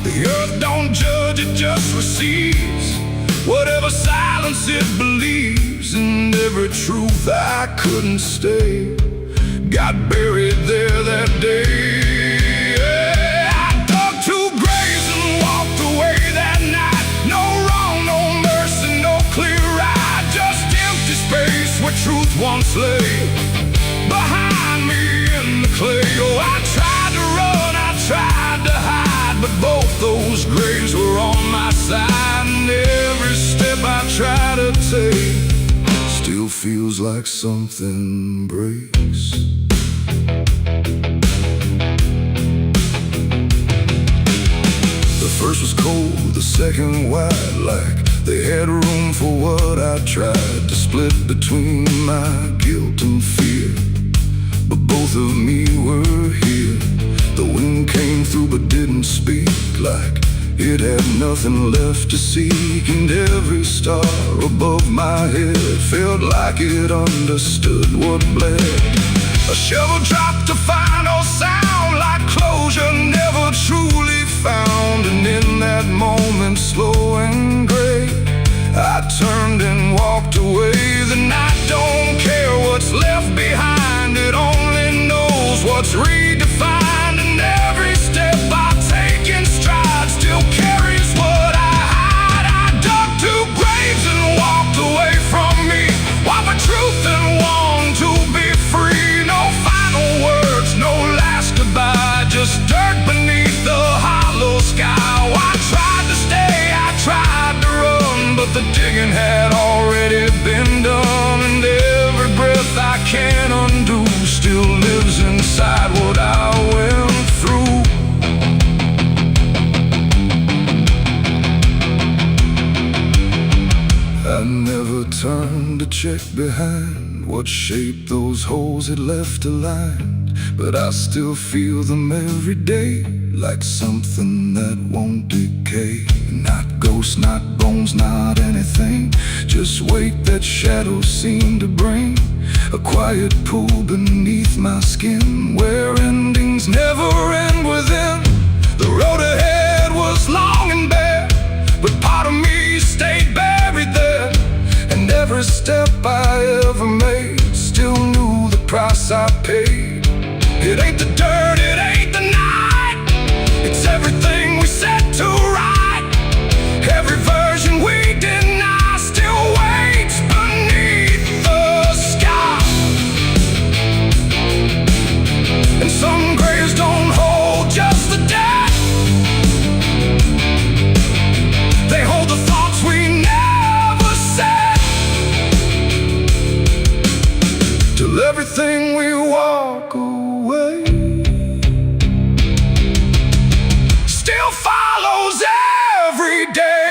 The earth don't judge, it just receives whatever silence it believes. And every truth I couldn't stay got buried there that day. I dug 2 graves and walked away that night. No wrong, no mercy, no clear ride, just empty space where truth once lay behind me in the clay. Oh, I tried to run, I tried to hide, but both those graves were on my side. And every step I try to take still feels like something breaks. The first was cold, the second wide, like they had room for what I tried to split between my guilt and fear. But both of me were here. The wind came through but didn't speak, like it had nothing left to seek. And every star above my head felt like it understood what bled. A shovel dropped a final sound, like closure never truly found. And in that moment, slow and gray, I turned and walked away. The night don't care what's left behind, it only knows what's redefined. And every step I take in stride still carries what I hide. I dug 2 graves and walked away from me, one for truth and one to be free. No final words, no last goodbye, just dirt beneath the hollow sky. Oh, I tried to stay, I tried to run, but the digging had already been done. And every breath I can't undo still lives inside what I went through. I never turned to check behind what shape those holes had left aligned, but I still feel them every day, like something that won't decay. Not ghosts, not bones, not anything, just weight that shadows seem to bring. A quiet pool beneath my skin, where endings never end within. The road ahead was long and bare, but part of me stayed buried there. And every step I ever made still knew the price I paid. It ain't the dirt, it ain't the night, it's everything we set to right. Every version we deny still waits beneath the sky. And some graves don't hold just the dead, they hold the thoughts we never said. Till everything we walk away still follows every day.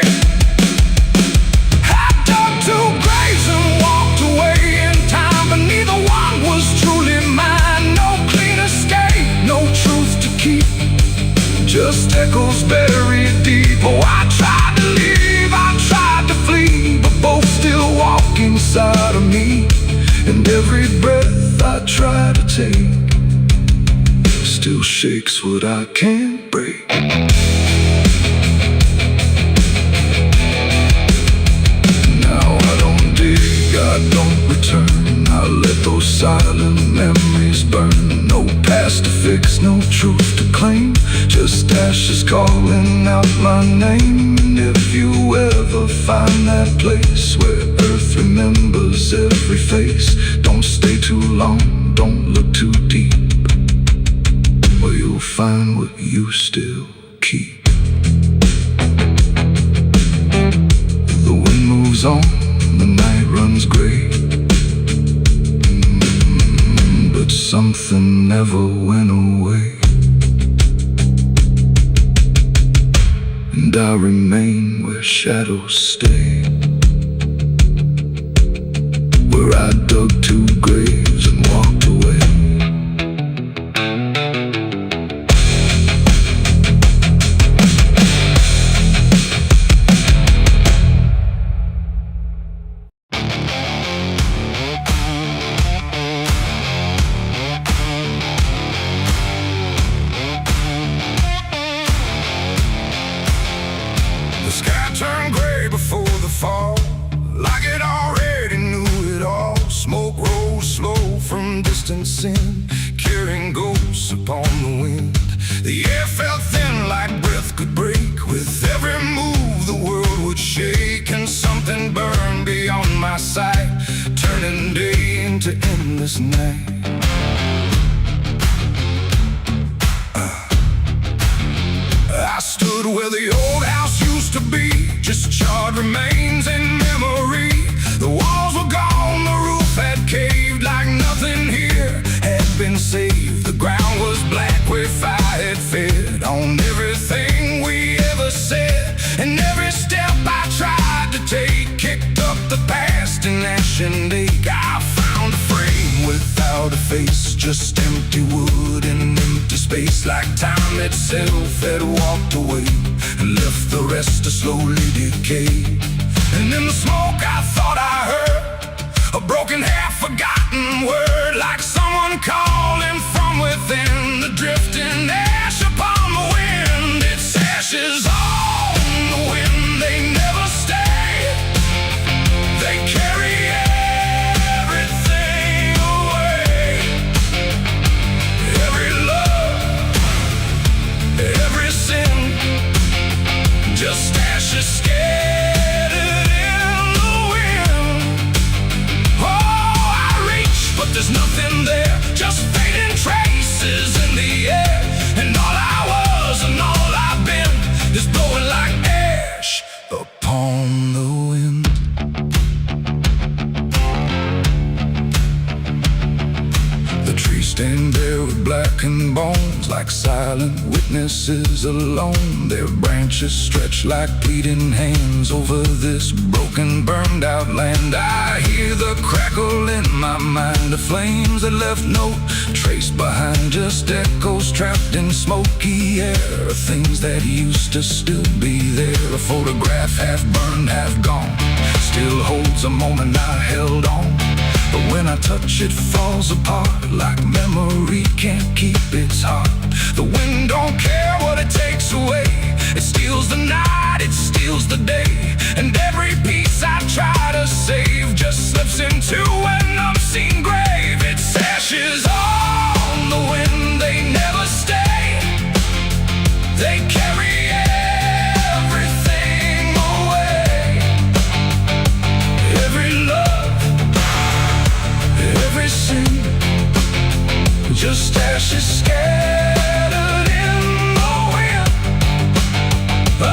I dug 2 graves and walked away in time, but neither one was truly mine. No clean escape, no truth to keep, just echoes buried deep. Oh, I tried to leave, I tried to flee, but both still walk inside of me. And every breath I try to take still shakes what I can't break. Now I don't dig, I don't return, I let those silent memories burn. No past to fix, no truth to claim, just ashes calling out my name. And if you ever find that place where earth remembers every face, don't stay too long, don't look too deep. where you'll find what you still keep. The wind moves on, the night runs gray, but something never went away. And I remain where shadows stay, where I dug 2 graves and walked away. The sky turned gray before the fall, like it already knew it all. Smoke rose slow from distance in, carrying ghosts upon the wind. The air felt thin like breath could break. With every move the world would shake, and something burned beyond my sight, turning day into endless night. I stood where the old house used to be, just charred remains in memory. The walls were gone, the roof had caved, like nothing here had been saved. The ground was black where fire had fed on everything we ever said. And every step I tried to take kicked up the past in ash and ache. I found a frame without a face, just empty wood and empty space, like time itself had walked away and left the rest to slowly decay. And in the smoke I thought I heard a broken, half-forgotten word, like someone calling from within. The drifting ash upon the wind, its ashes on the wind. They never stay, they carry everything away. Every love, every sin, just ashes scattered in the wind. Oh, I reach, but there's nothing there, just fading traces in the air. And all I was and all I've been is blowing like ash upon the wind. The trees stand bare with blackened bones, like silent witnesses alone. Their branches stretch like pleading hands over this broken, burned out land. I hear the crackle in my mind of flames that left no trace behind, just echoes trapped in smoky air, things that used to still be there. A photograph half burned, half gone, still holds a moment I held on. But when I touch it, falls apart, like memory can't keep its heart. The wind don't care what it takes away, it steals the night, it steals the day. And every piece I try to save just slips into an unseen grave. Its ashes on the wind, they never stay, they carry everything away. Every love, every sin, just ashes scattered in the wind. Oh,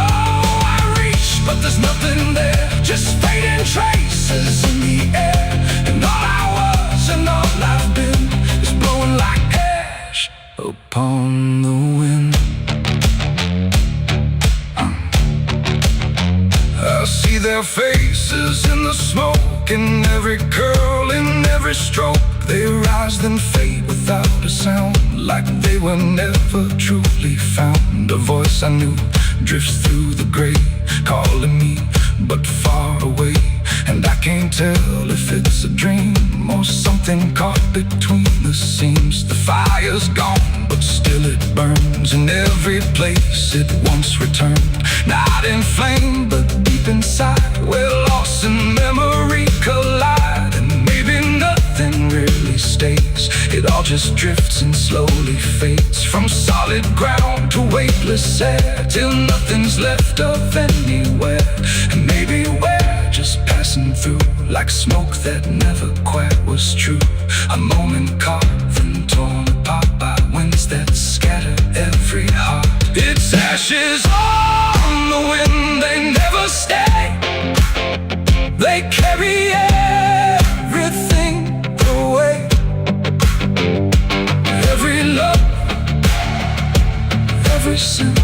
I reach, but there's nothing there, just fading traces in the air. And all I was and all I've been is blowing like ash upon the wind. I see their faces in the smoke, in every curl, in every stroke. They rise then fade without a sound, like they were never truly found. A voice I knew drifts through the gray, calling me but far away. And I can't tell if it's a dream or something caught between the seams. The fire's gone, but still it burns in every place it once returned. Not in flame, but deep inside, where loss and memory collide. And maybe nothing really stays, it all just drifts and slowly fades, from solid ground to weightless air, till nothing's left of anywhere. And maybe we're just passing through, like smoke that never quite was true. A moment carved and torn apart by winds that scatter every heart. It's ashes on the wind, they never stay. They carry everything away. Every love, every sin,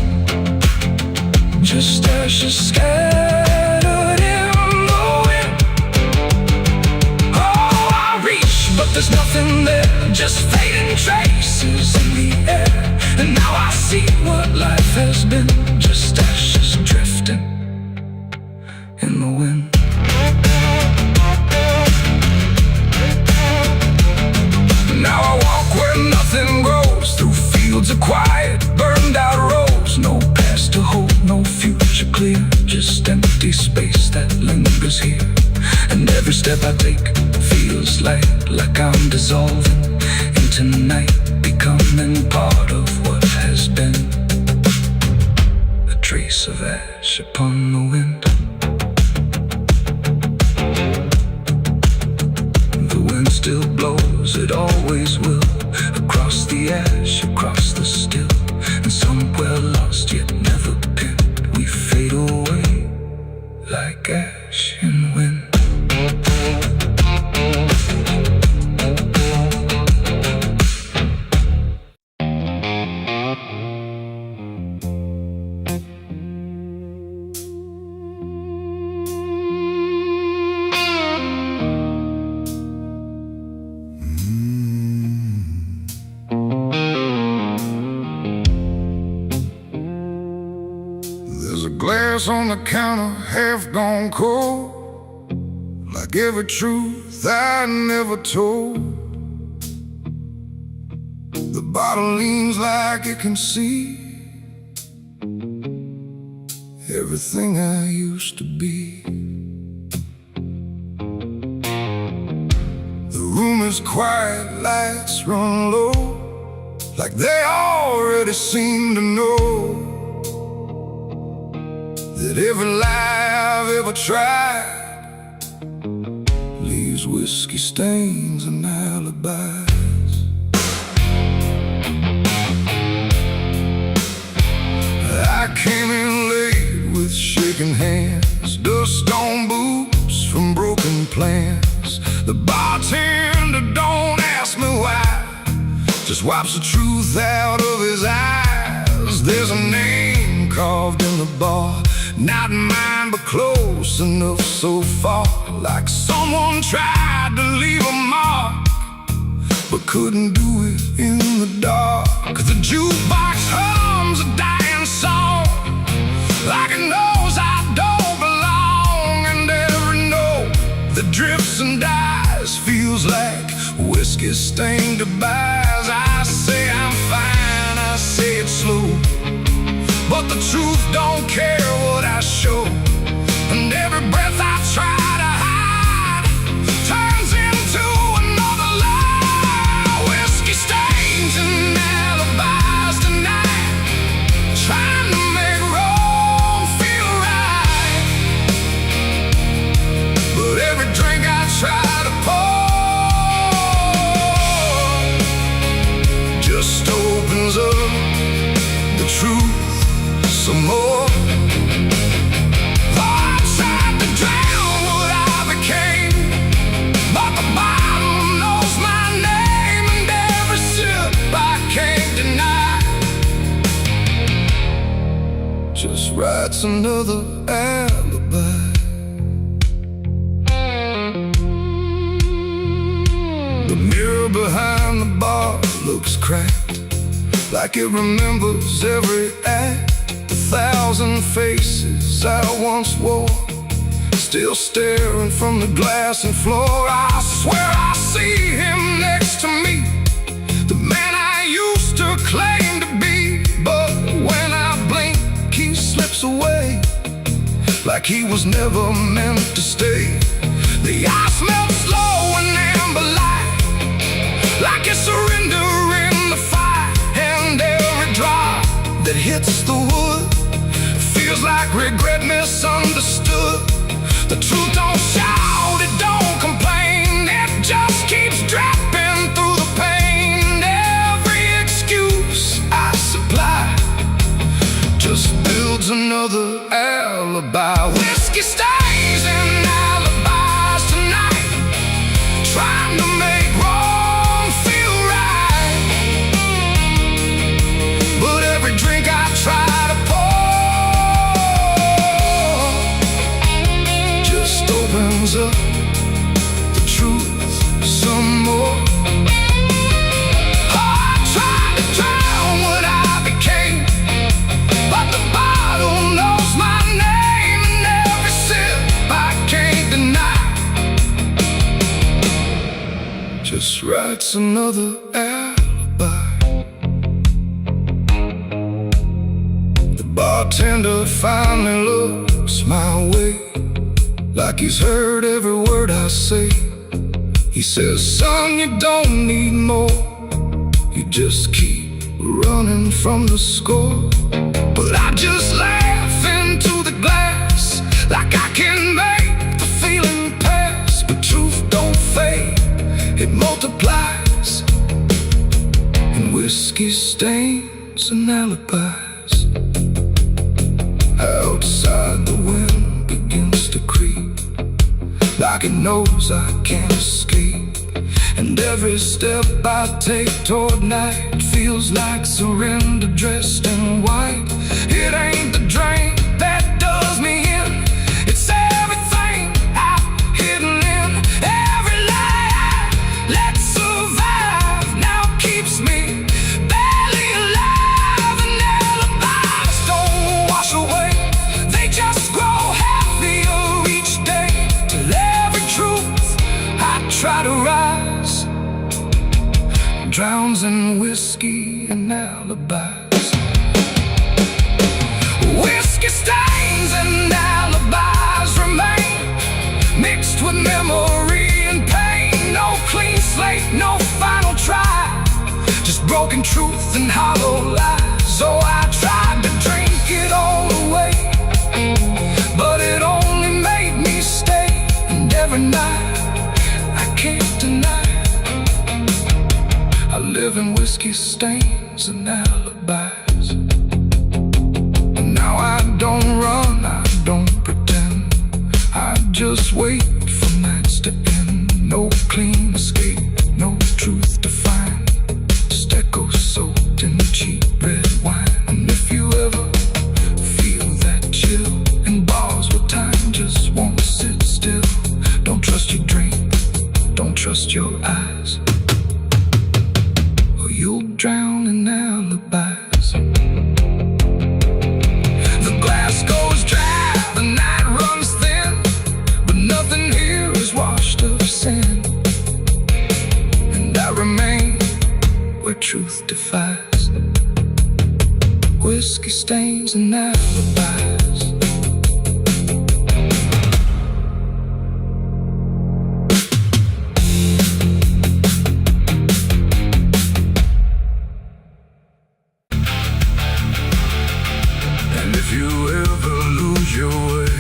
just ashes scattered in the wind. Oh, I reach, but there's nothing there, just fading traces in the air. And now I see what life has been, just ashes drifting in the wind. Now I walk where nothing grows, through fields of quiet, burned out roads. No past to hold, no future clear, just empty space that lingers here. And every step I take feels like I'm dissolving into night, becoming part of what has been. A trace of ash upon the wind. The wind still blows, it always will, across the ash, across the still. And somewhere lost yet never pinned, we fade away like ash in the wind. There's a glass on the counter, half gone cold, like every truth I never told. The bottle leans like it can see everything I used to be. The room is quiet, lights run low, like they already seem to know that every lie I've ever tried leaves whiskey stains and alibis. I came in late with shaking hands, dust on boots from broken plans. The bartender don't ask me why, just wipes the truth out of his eyes. There's a name carved in the bar, not mine but close enough so far, like someone tried to leave a mark but couldn't do it in the dark. The jukebox hums a dying song, like it knows I don't belong. And every note that drifts and dies feels like whiskey stained goodbyes. I say I'm fine, I say it slow, but the truth don't care what I show. And every breath I try to hide turns into another lie. Whiskey stains and alibis tonight, trying to make wrong feel right. But every drink I try to pour just opens up the truth some more. I tried to drown what I became, but the bottle knows my name, and every sip I can't deny just writes another alibi. The mirror behind the bar looks cracked, like it remembers every act. 1,000 faces I once wore, still staring from the glass and floor. I swear I see him next to me, the man I used to claim to be. But when I blink, he slips away, like he was never meant to stay. The ice melts slow and amber light, like you surrender in the fire. And every drop that hits the wood feels like regret misunderstood. The truth don't shout, it don't complain, it just keeps dropping through the pain. Every excuse opens up the truth some more. I tried to drown what I became, but the bottle knows my name, and every sip I can't deny just writes another alibi. The bartender finally looks my way, like he's heard every word I say. He says, son, you don't need more, you just keep running from the score. But I just laugh into the glass, like I can make the feeling pass. But truth don't fade, it multiplies, and whiskey stains and alibis. Outside the wind begins to creep, like it knows I can't escape. And every step I take toward night feels like surrender dressed in white. It ain't the drink that does me in, it's everything I've hidden in. Every lie I let survive now keeps me barely alive. And alibis don't wash away, they just grow heavier each day, till every truth I try to rise drowns in whiskey and alibis. Whiskey stains and alibis remain, mixed with memory and pain. No clean slate, no final try, just broken truth and hollow lies. So I tried to drink it all away, but it only made me stay. And every night I can't deny I live in whiskey stains and alibis. And now I don't run, I don't pretend, I just wait for nights to end. No clean escape, no truth to find, just echoes soaked in cheap red wine. And if you ever feel that chill in bars where time just won't sit still, don't trust your drink, don't trust your eyes, you'll drown in alibis. The glass goes dry, the night runs thin, but nothing here is washed of sin. And I remain where truth defies, whiskey stains and alibis. If you ever lose your way,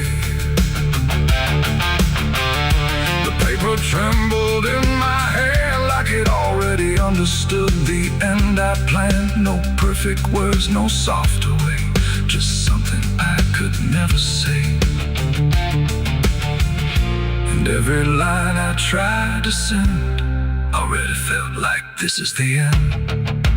the paper trembled in my hand like it already understood the end I planned. No perfect words, no softer way, just something I could never say. And every line I tried to send already felt like this is the end.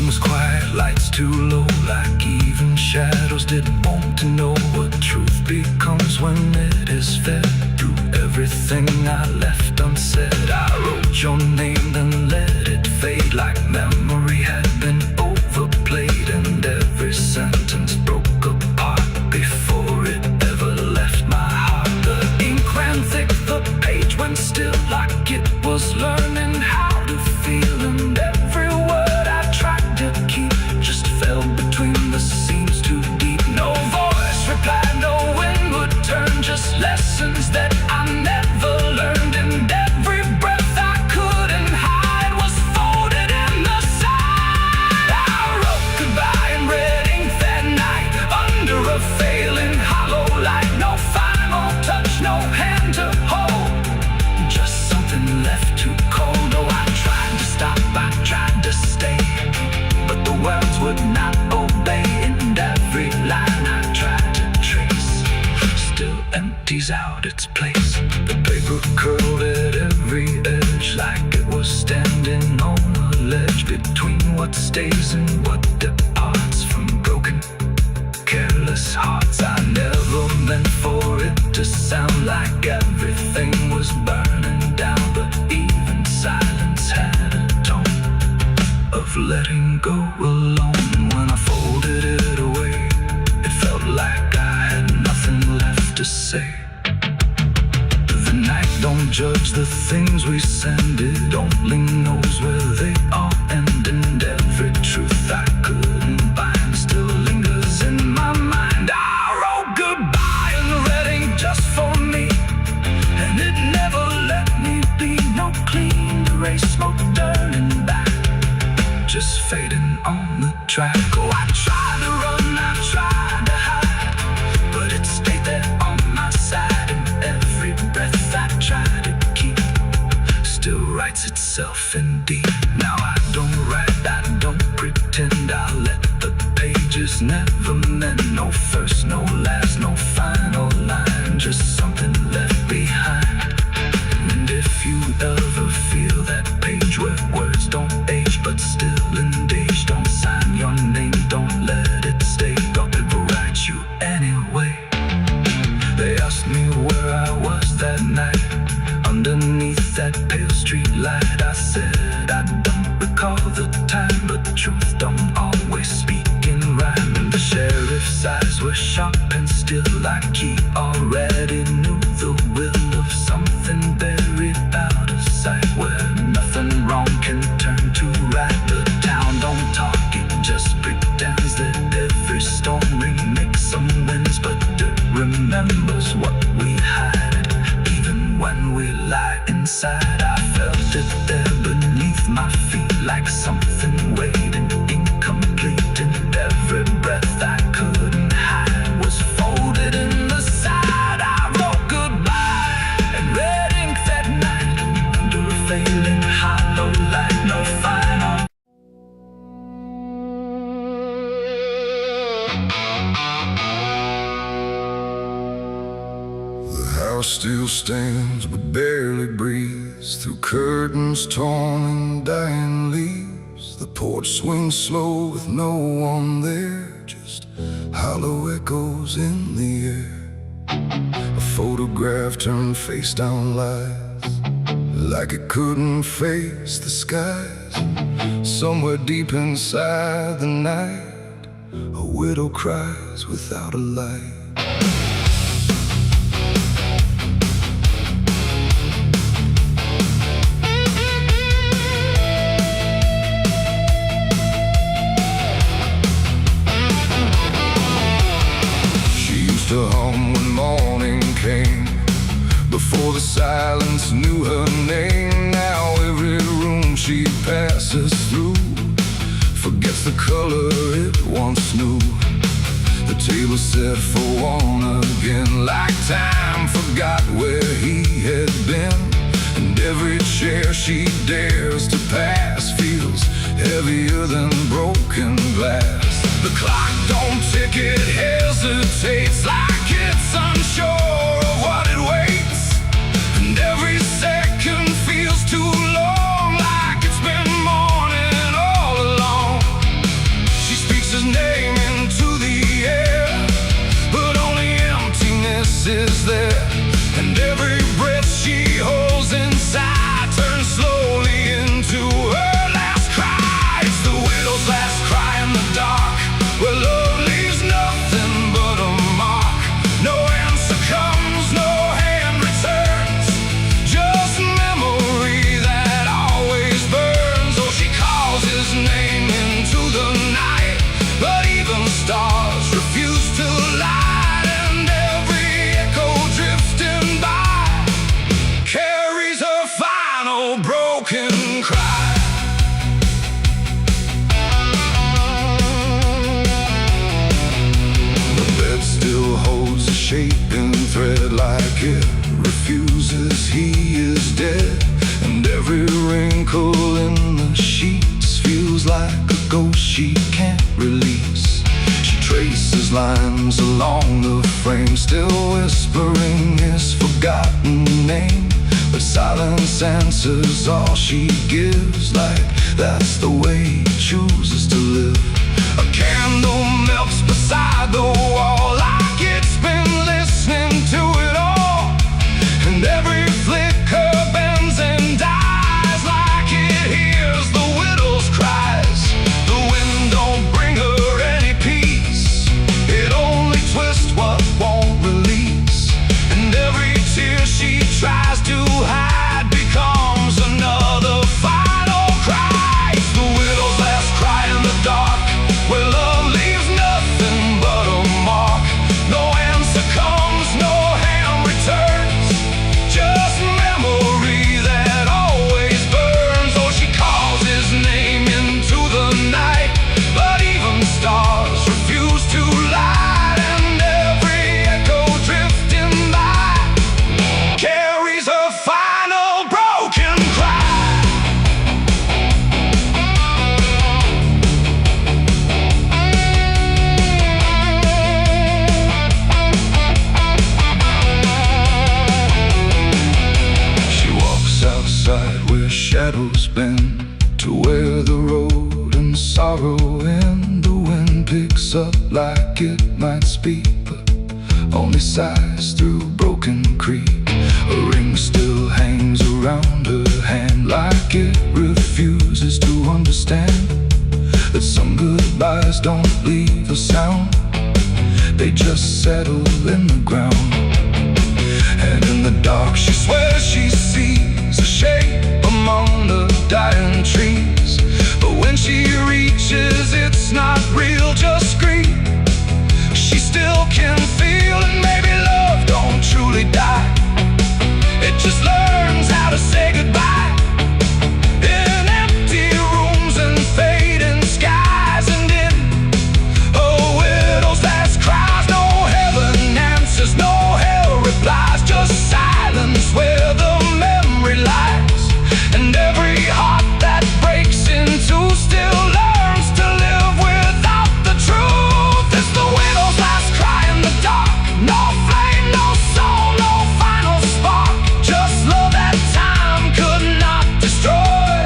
Was quiet, lights too low, like even shadows didn't want to know what truth becomes when it is fed. Through everything I left unsaid, I wrote your name, then let it fade like memory had been overplayed. And every sentence broke apart before it ever left my heart. The ink ran thick, the page went still, like it was learning how to feel. And every word I tried to keep just fell between the seams too deep. No voice replied, no wind would turn, just lessons that I never learned. And every breath I couldn't hide was folded in the side. I wrote goodbye in red ink that night, under a failing hollow light. No final touch, no hand to hold, just something left too cold. Oh, I tried to stop, I tried to stay, but the words would not obey. And every line I tried to trace still empties out its place. The paper curled at every edge, like it was standing on a ledge between what stays and what departs from broken, careless hearts. I never meant for it to say. The night don't judge the things we send, it only knows where they all end. And every truth I couldn't bind still lingers in my mind. I wrote goodbye in red ink just for me, and it never let me be. No clean erase, no turning back, just fading on the track. Oh, I tried to run, I tried to hide, but it stayed there on my side. And every breath I try to keep still writes itself in deep. Now I don't write, I don't pretend, I let the pages never mend. No first, no last, no final line, just something left behind. And if you ever feel that page where words don't age but still engage, don't sign your name, don't let it stay, don't ever write you anyway. They asked me where I was that night, underneath that pale street light. I said I don't recall the time, but the truth don't always speak in rhyme. And the sheriff's eyes were sharp and still, like he already knew the will of something buried out of sight, where nothing wrong can turn to right. The town don't talk, it just pretends that every storm remakes some winds, but it remembers what we hide. Even when we lie inside, I felt it there beneath my feet, like something waiting incomplete. And every breath I couldn't hide was folded in the side. I wrote goodbye in red ink that night, under a failing hollow light. No final. The house still stands but barely breathes through curtains torn and dying leaves. The porch swings slow with no one there, just hollow echoes in the air. A photograph turned face down lies, like it couldn't face the skies. Somewhere deep inside the night, a widow cries without a light. To hum when morning came, before the silence knew her name. Now every room she passes through forgets the color it once knew. The table set for one again, like time forgot where he had been. And every chair she dares to pass feels heavier than broken glass. The clock don't tick, it hesitates, like it's unsure of what it waits. And every second feels too long, like it's been morning all along. She speaks his name into the air, but only emptiness is there. And every breath she holds inside turns slowly into her last cry. It's the widow's last cry in the dark, where love leaves nothing but a mark. No answer comes, no hand returns, just memory that always burns. Oh, she calls his name into the night, but even stars refuse to light. And every echo drifting by carries her final broken cry. Still holds a shaping thread, like it refuses he is dead. And every wrinkle in the sheets feels like a ghost she can't release. She traces lines along the frame, still whispering his forgotten name. But silence answers all she gives, like that's the way he chooses to live. A candle melts beside the wall, like it's been listening to it all. And every flicker bends and dies, like it hears the widow's cries. The wind don't bring her any peace, it only twists what won't release. looks up like it might speak, but only sighs through broken creek. A ring still hangs around her hand, like it refuses to understand that some goodbyes don't leave a sound, they just settle in the ground. And in the dark she swears she sees a shape among the dying trees, but when she reaches it's not real, just grief. She still can feel, and maybe love don't truly die, it just learns how to say goodbye. In empty rooms and fading skies, and in a widow's last cries, no heaven answers, no hell replies, just silence where the memory lies. And every heart that breaks in two still learns to live without the truth. It's the widow's last cry in the dark, no flame, no soul, no final spark, just love that time could not destroy,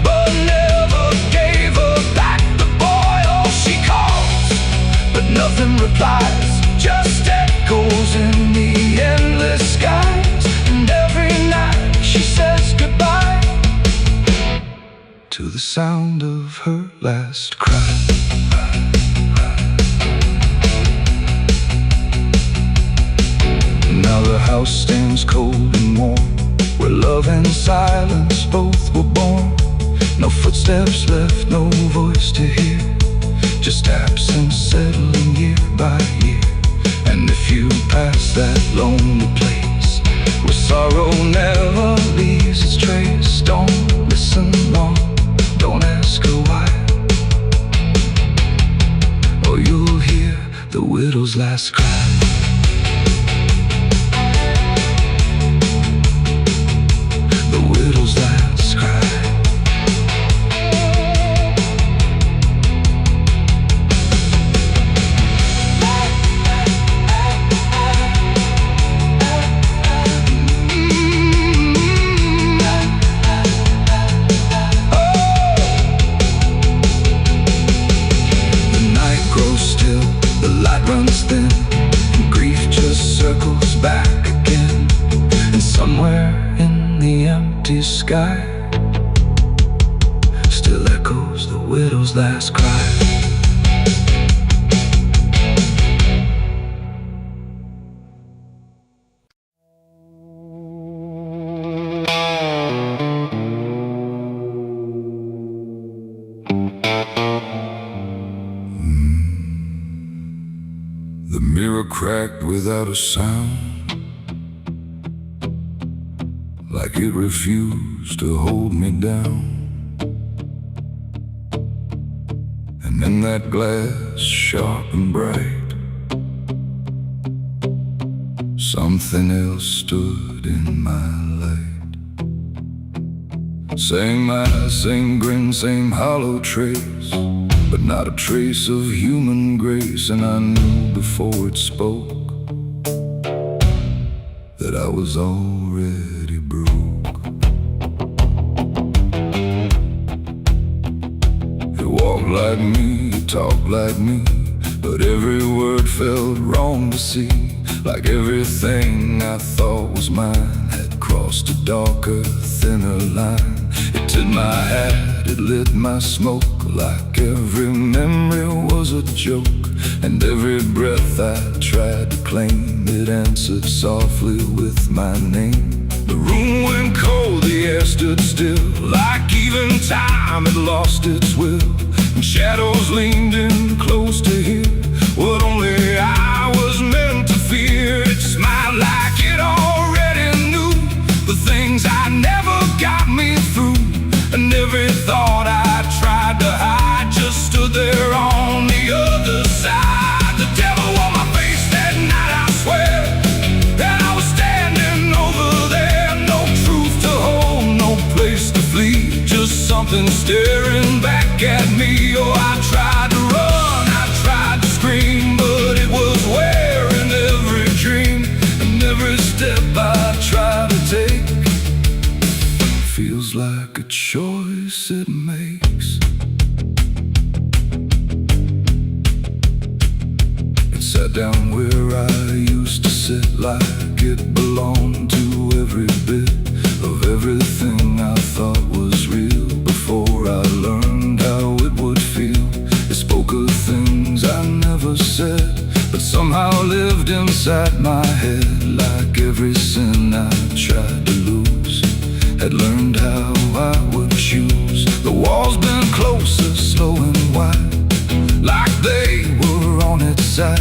but never gave her back the boy. Oh, she calls, but nothing replies, just echoes in the endless skies. And every night she says goodbye to the sound of her last cry. Now the house stands cold and warm, where love and silence both were born. No footsteps left, no voice to hear, just absence settling year by year. And if you pass that lonely place where sorrow never leaves its trace, don't listen long, don't ask her why, or you'll hear the widow's last cry. The widow's last cry. Runs thin, and grief just circles back again. And somewhere in the empty sky still echoes the widow's last cry. The mirror cracked without a sound, like it refused to hold me down. And in that glass, sharp and bright, something else stood in my light. Same eyes, same grin, same hollow trace, but not a trace of human grace. And I knew before it spoke that I was already broke. It walked like me, it talked like me, but every word felt wrong to see. Like everything I thought was mine had crossed a darker, thinner line. It did my hat, it lit my smoke, like every memory was a joke. And every breath I tried to claim, it answered softly with my name. The room went cold, the air stood still, like even time had lost its will. And shadows leaned in close to hear what only I was meant to fear. It smiled like it already knew the things I never got me through. And every thought I tried to hide just stood there on the other side. The devil on my face that night, I swear, and I was standing over there. No truth to hold, no place to flee, just something staring back at me. Oh, I tried to run, I tried to scream, but it was wearing every dream. And every step I try to take feels like a choice it makes. like it belonged to every bit of everything I thought was real. Before I learned how it would feel, it spoke of things I never said, but somehow lived inside my head. Like every sin I tried to lose, had learned how I would choose. The walls been closer, slow and wide, like they were on its side.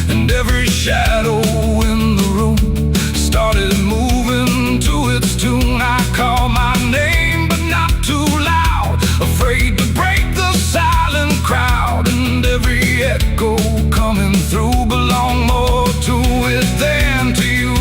And every shadow in the room started moving to its tune. I call my name, but not too loud, afraid to break the silent crowd. And every echo coming through belonged more to it than to you.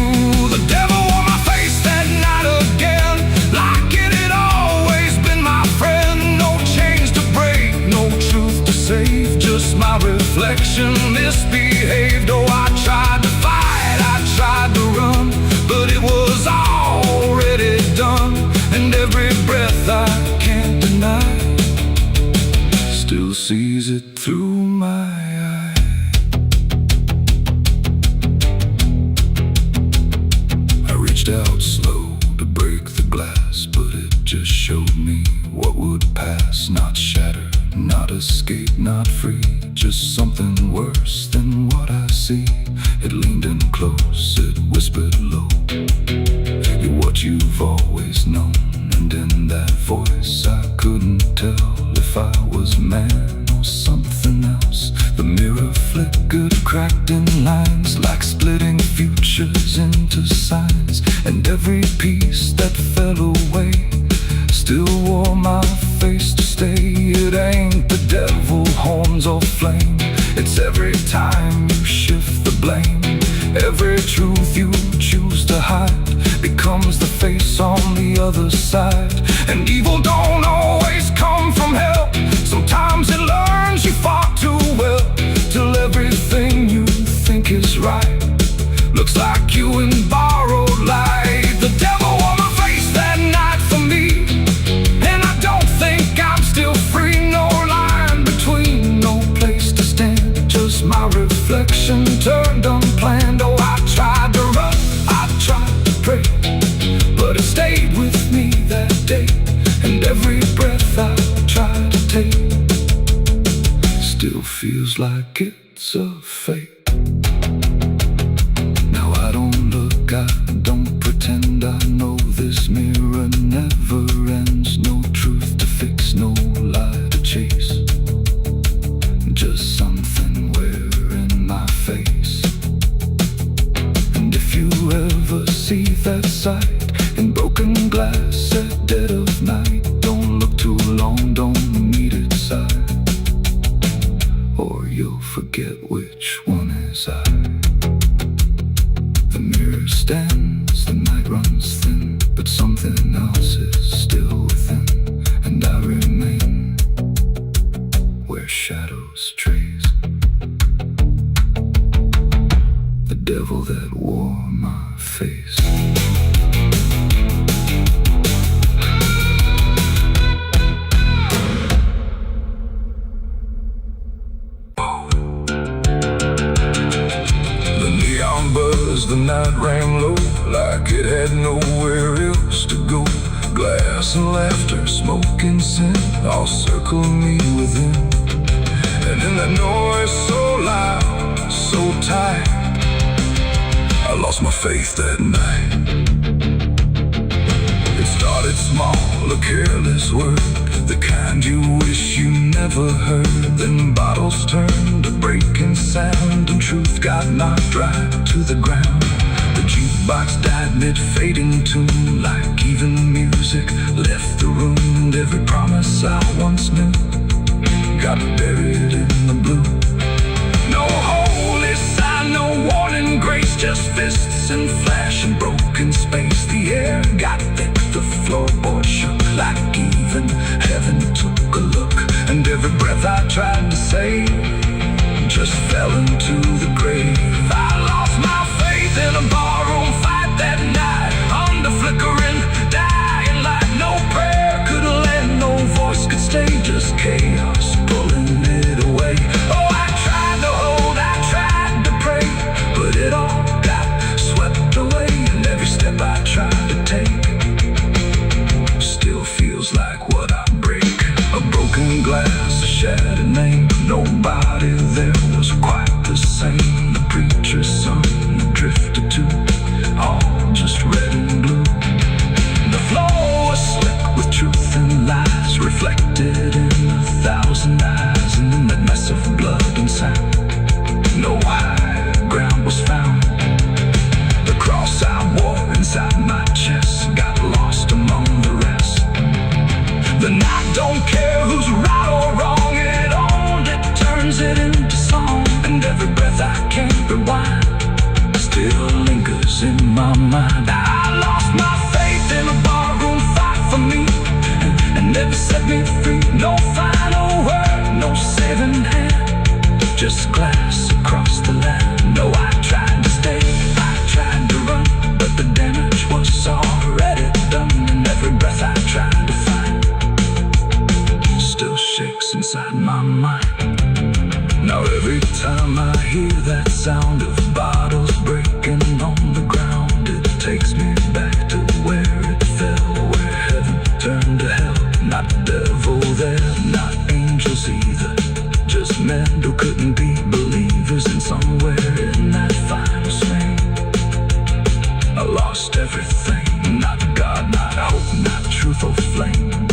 The devil on my face that night again, like it had always been my friend. No chains to break, no truth to save, just my reflection misbehaved. Oh, I tried to fight, I tried to run, but it was already done. And every breath I can't deny still sees it through my eye. I reached out slow to break the glass, but it just showed me what would pass. Not shatter, not escape, not free, just something worse than what I see. It leaned in close, it whispered low, you're what you've always known. And in that voice I couldn't tell if I was man or something else. The mirror flickered, cracked in lines, like splitting futures into signs. And every piece that fell away still wore my face to stay. It ain't the devil, horns or flame, it's every time you shift the blame. Every truth you choose to hide becomes the face on the other side. And evil don't always come from hell, sometimes it learns you far too well, till everything you think is right looks like you in borrowed light. The devil on my face that night for me, and I don't think I'm still free. No line between, no place to stand, just my reflection turned unplanned. Oh, I tried to run, I tried to pray, but it stayed with me that day. And every breath I try to take still feels like it's a fake. Now I don't look, I don't pretend, I know this mirror never ends. No truth to fix, no lie to chase, just something wearing my face. And if you ever see that sight in broken glass at dead of night, don't look too long, don't meet its side, or you'll forget which one is I. The mirror stands, the night runs thin, but something else is still within. And I remain where shadows trace, the devil that wore my face. The night rang low, like it had nowhere else to go. Glass and laughter, smoke and sin all circled me within. And in that noise so loud, so tight, I lost my faith that night. It started small, a careless word, the kind you wish you never heard. Then bottles turned to breaking sound, and truth got knocked right to the ground. The jukebox died mid-fading tune, like even music left the room. And every promise I once knew got buried in the blue. No holy sign, no warning grace, just fists and flash and broken space. The air got thick, the floorboard shook, like even heaven took a look. And every breath I tried to save just fell into the grave. I lost my faith in a barroom fight that night, under flickering, dying light. No prayer could land, no voice could stay, just chaos pulling it away. Oh, I tried to hold, I tried to pray, but it all got swept my mind. I lost my faith in a barroom fight for me, and never set me free. No final word, no saving hand, just glass across the land. No, I tried to stay, I tried to run, but the damage was already done. And every breath I tried to find still shakes inside my mind. Now every time I hear that sound of bottles breaking on the ground, it takes me back to where it fell, where heaven turned to hell. Not devil there, not angels either, just men who couldn't be believers. And somewhere in that final swing, I lost everything. Not God, not hope, not truth or flame,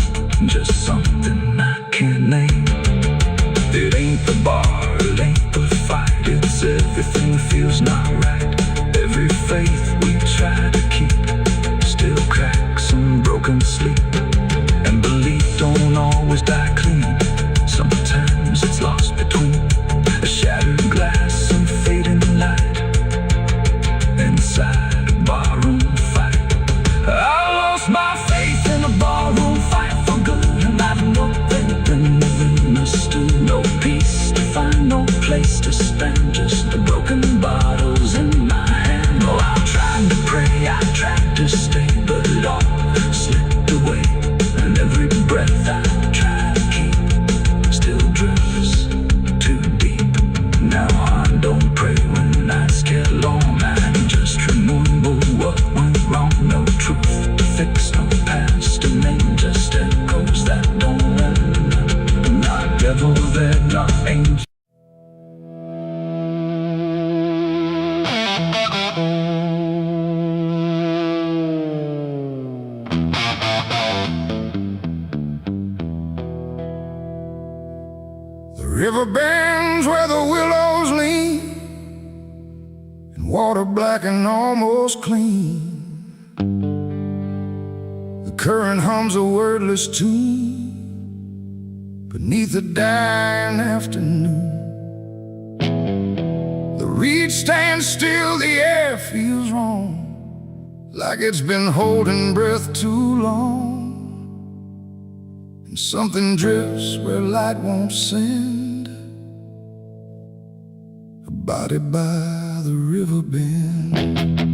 just something I can't name. It ain't the bar, it ain't the fight, it's everything feels not right. Every faith we try to keep still cracks and broken sleep. And belief don't always die clean, sometimes it's lost between a shattered glass and fading light inside a barroom fight. I lost my faith in a barroom fight for good, and I've nothing and understood. No peace to find, no place to stand, just the broken bottles in my hand. Oh, I tried to pray, I tried to stay, but it all slipped away. And every breath I try to keep still drifts too deep. Now I don't pray when nights get long, I just remember what went wrong. No truth to fix, no past to name, just echoes that don't end. Not devil there, not angel. The river bends where the willows lean, and water black and almost clean. The current hums a wordless tune beneath the dying afternoon. The reed stands still, the air feels wrong, like it's been holding breath too long. And something drifts where light won't send, a body by the river bend.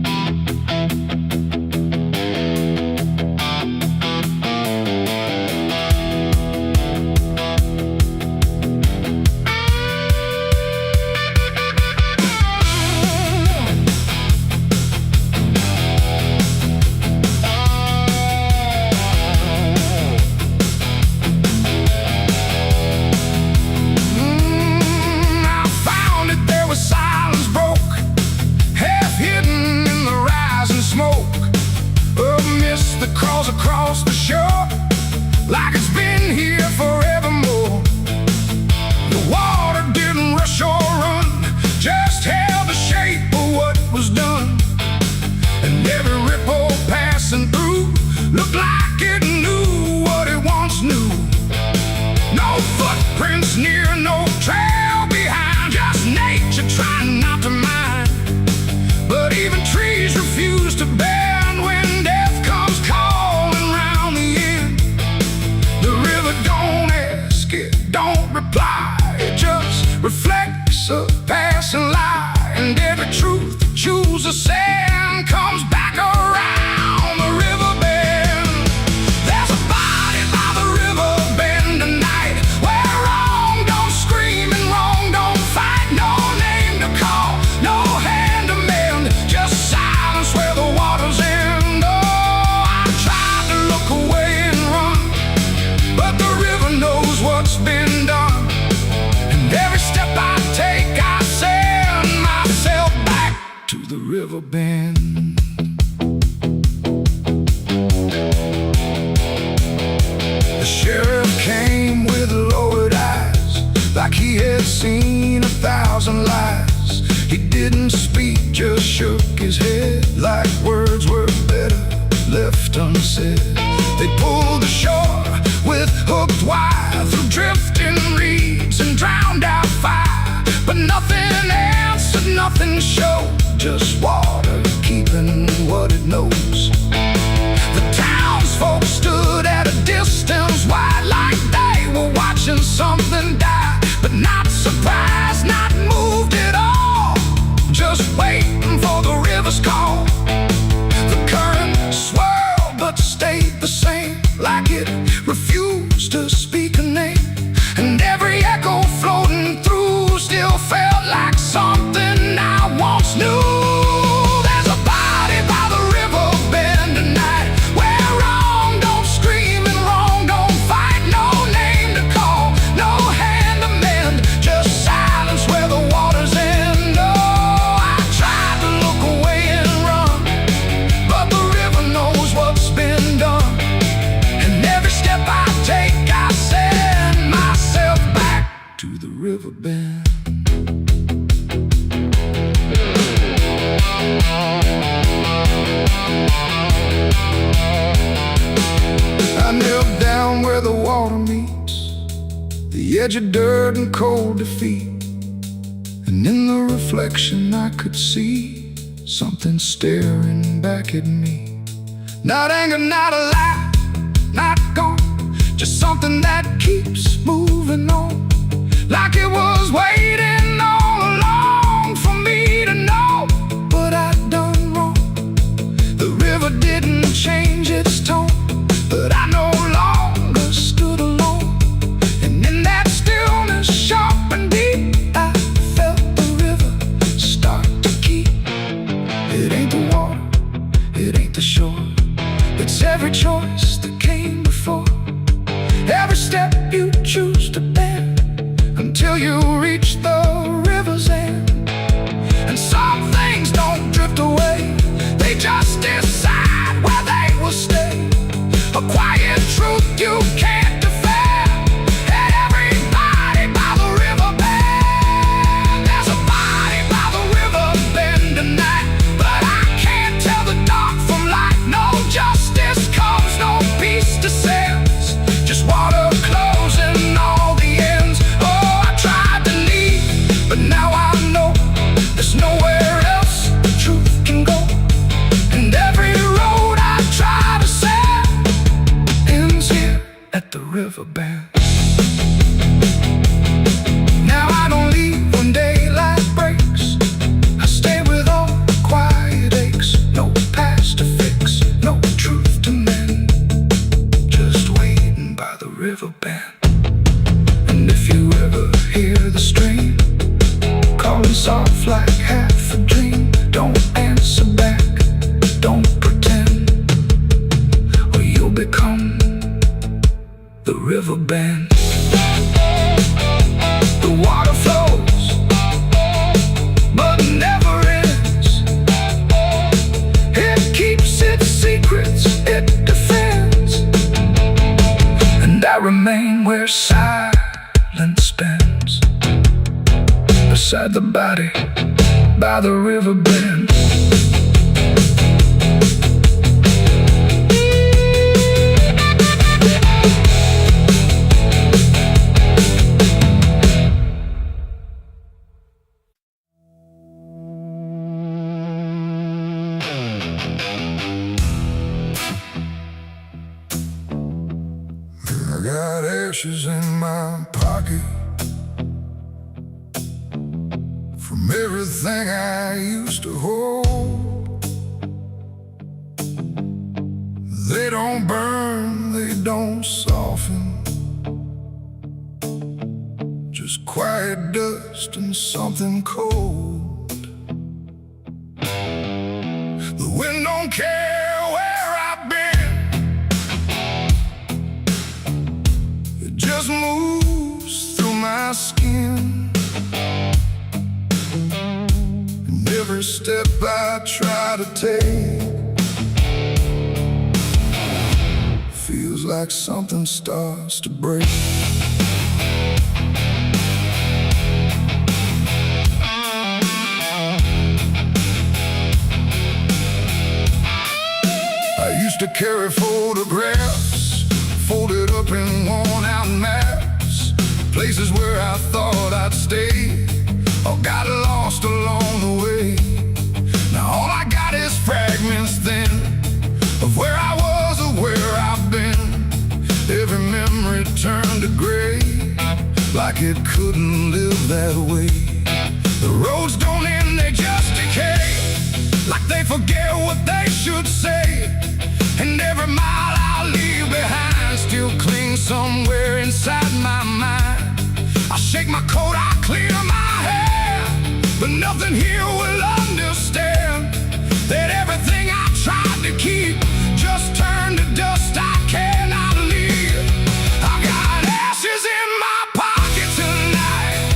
Across the shore, like it's been here forevermore. The water didn't rush or run, just held the shape of what was done. And every ripple passing through looked like it knew what it once knew. No footprints near, no trail behind, just nature trying not to mind. But even trees refuse to bend when death comes calling round the end. The river don't ask, it don't reply, it just reflects a passing lie. And every truth that chooses sand comes back around the river bend. There's a body by the river bend tonight, where wrong don't scream and wrong don't fight. No name to call, no hand to mend, just silence where the waters end. Oh, I tried to look away and run, but the river knows what's been done. And every step I take, I send myself back to the river bend. The sheriff came with lowered eyes, like he had seen 1,000 lies. He didn't speak, just shook his head, like words were better left unsaid. They pulled ashore with hooked wire through drifting reeds and drowned out fire. But nothing answered, nothing showed, just water keeping what it knows. The townsfolk stood at a distance, wide like they were watching something die, but not surprised, not moved at all, just waiting for the river's call. The current swirled but stayed the same, like it refused to speak a name. And every echo floating through still felt like something I once knew. There's a body by the river bend tonight, where wrong don't scream and wrong don't fight. No name to call, no hand to mend, just silence where the waters end. Oh, I tried to look away and run, but the river knows what's been done. And every step I take, I send myself back to the river bend. I knelt down where the water meets the edge of dirt and cold defeat, and in the reflection I could see something staring back at me. Not anger, not a lie, not gone, just something that keeps moving on, like it was waiting all along for me to know what I'd done wrong. The river didn't change its tone, but I no longer stood alone. And in that stillness, sharp and deep, I felt the river start to keep. It ain't the water, it ain't the shore, it's every choice that came before, every step you choose to bend, until you reach the river's end. And some things don't drift away, they just decide where they will stay. A quiet truth you can't defend, and everybody by the river bend. There's a body by the river bend tonight, but I can't tell the dark from light. No justice comes, no peace descends, just water closing all the ends. Oh, I tried to leave, but now I know there's nowhere else the truth can go. And every road I try to set ends here at the river bend. Now I don't leave when daylight breaks, I stay with all the quiet aches. No past to fix, no truth to mend, just waiting by the river bend. And if you ever hear the stream calling soft like half a dream, don't answer back, don't pretend, or you'll become the river bend. The water flows, but never ends. It keeps its secrets, it defends, and I remain where silence bends, beside the body by the river bend. I got ashes in my pocket from everything I used to hold. They don't burn, they don't soften, just quiet dust and something cold. The wind don't care where I've been, it just moves through my skin. And every step I try to take feels like something starts to break. I used to carry photographs folded up in worn-out maps, places where I thought I'd stay or got lost along the way. Now all I got is fragments like it couldn't live that way. The roads don't end, they just decay, like they forget what they should say. And every mile I leave behind still clings somewhere inside my mind. I shake my coat, I clear my hair, but nothing here will understand that everything I tried to keep just turned to dust. I cannot leave. I got ashes in my pocket tonight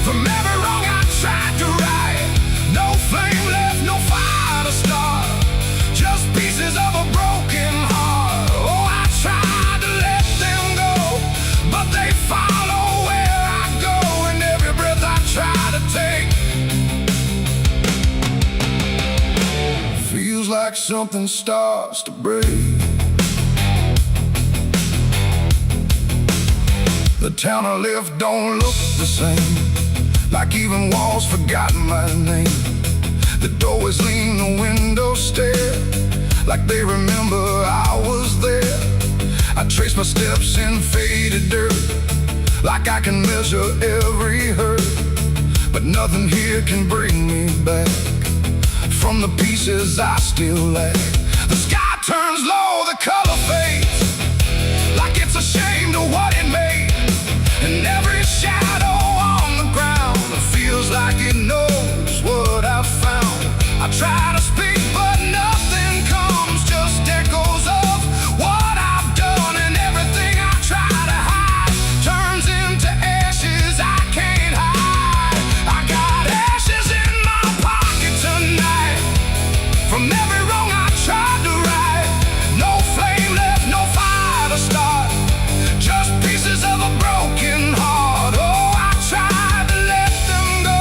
from every wrong I tried to right. No flame left, no fire to start, just pieces of a broken heart. Oh, I tried to let them go, but they follow where I go, and every breath I try to take feels like something starts to break. The town I live don't look the same, like even walls forgotten my name. The doorways lean, the windows stare, like they remember I was there. I trace my steps in faded dirt, like I can measure every hurt, but nothing here can bring me back from the pieces I still lack. The sky turns low, the color fades, like it's ashamed of what it made. And every shadow on the ground feels like it knows what I've found. I try to speak, but nothing comes, just echoes of what I've done. And everything I try to hide turns into ashes I can't hide. I got ashes in my pocket tonight from every wrong I tried to right. No flame left, no fire to start, just pieces of a broken heart. Oh, I tried to let them go,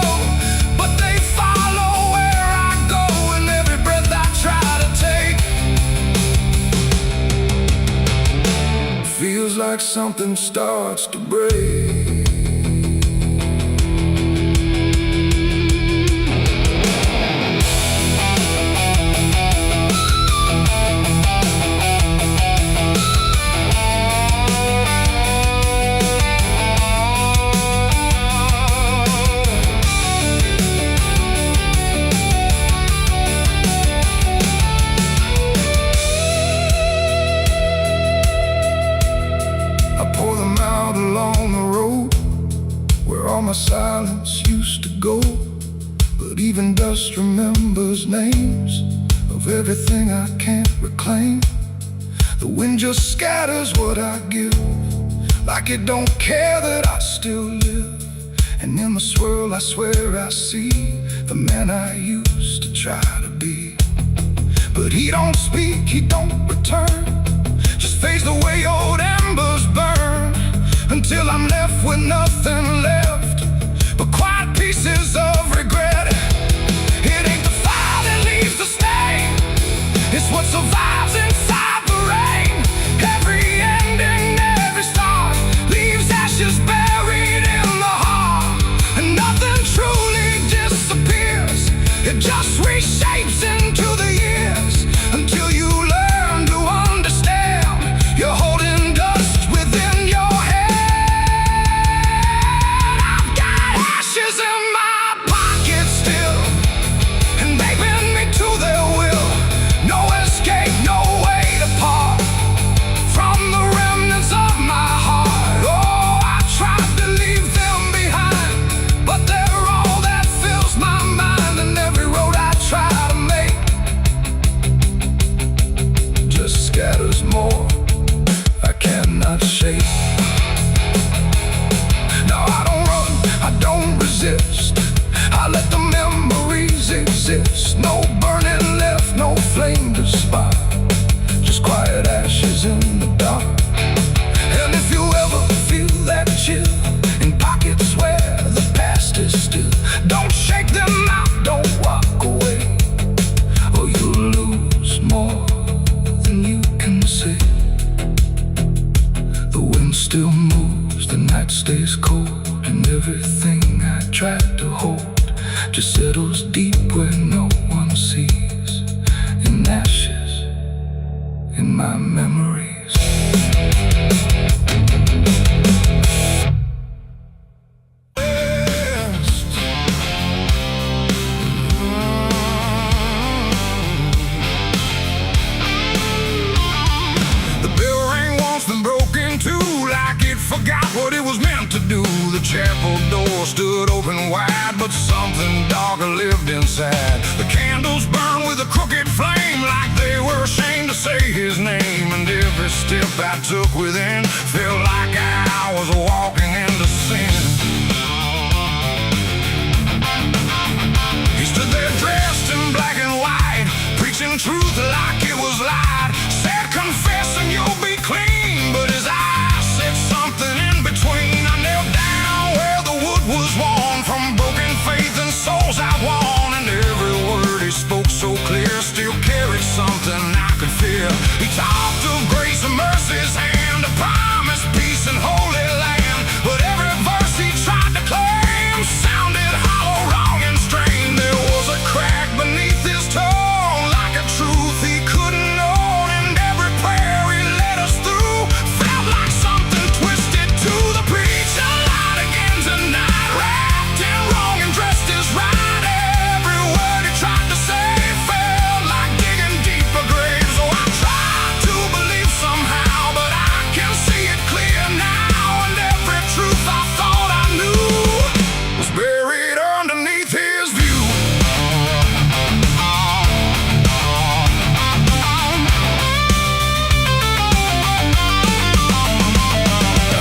but they follow where I go, and every breath I try to take feels like something starts to break. Along the road where all my silence used to go, but even dust remembers names of everything I can't reclaim. The wind just scatters what I give, like it don't care that I still live. And in the swirl I swear I see the man I used to try to be. But he don't speak, he don't return, just fades the way old embers burn, until I'm left with nothing left but quiet pieces of regret. It ain't the fire that leaves the stain, it's what survives inside the rain. Every ending, every start leaves ashes buried in the heart, and nothing truly disappears, it just reshapes into the years, until you learn to understand you're holding dust within your head. In my pocket still, and they bend me to their will. No escape, no way to part from the remnants of my heart. Oh, I tried to leave them behind, but they're all that fills my mind. And every road I try to make just scatters more I cannot shake. No, I don't run, I don't resist, I let the memories exist. No burning left, no flame to spark, just quiet ashes in the dark. And if you ever feel that chill in pockets where the past is still, don't shake them out, don't walk away, or you'll lose more than you can say. The wind still moves, the night stays cold, and everything I tried to hold just settles deep where no one sees, in ashes, in my memories. but something darker lived inside. The candles burned with a crooked flame, like they were ashamed to say his name. And every step I took within felt like I was walking into sin. He stood there dressed in black and white, preaching truth like it was lied. Said, confess and you'll be clean, but his eyes said something in between. I knelt down where the wood was worn from broken faith and souls outworn. And every word he spoke so clear still carried something I could feel. He talked of grace and mercy's hand, a promise, peace and holy land. But every verse he tried to claim sounded hollow, wrong and strained. There was a crack beneath his tone, like a truth he couldn't own. And every prayer he led us through felt like something twisted to the breach. A light again tonight, wrapped in wrong and dressed as right. Every word he tried to say felt like digging deeper graves. So I tried to believe somehow, but I can see it clear now. And every truth I thought I knew was buried underneath his view.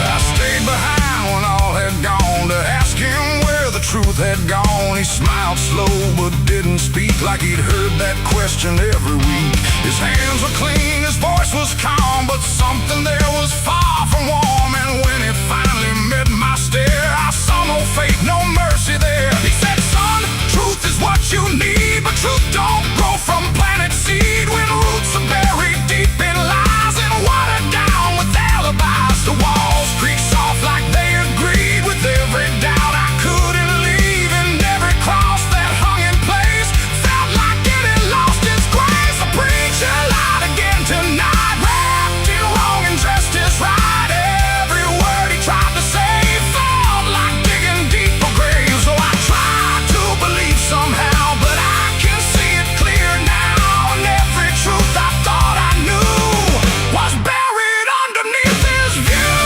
I stayed behind when all had gone to ask him where the truth had gone. He smiled slow but didn't speak, like he'd heard that question every week. His hands were clean, his voice was calm, but something there was far from warm. And when it finally met my stare, I saw no faith, no mercy there. He said, son, truth is what you need, but truth don't grow from planet seed. When roots are buried deep in lies and watered down with alibis, the walls creak soft like they agreed with every doubt I couldn't leave. And every cross that hung in place felt like it had lost its grace. The preacher lied again tonight, wrapped in wrong and dressed as right. Every word he tried to say felt like digging deeper graves. So I tried to believe somehow, but I can see it clear now. And every truth I thought I knew was buried underneath his view.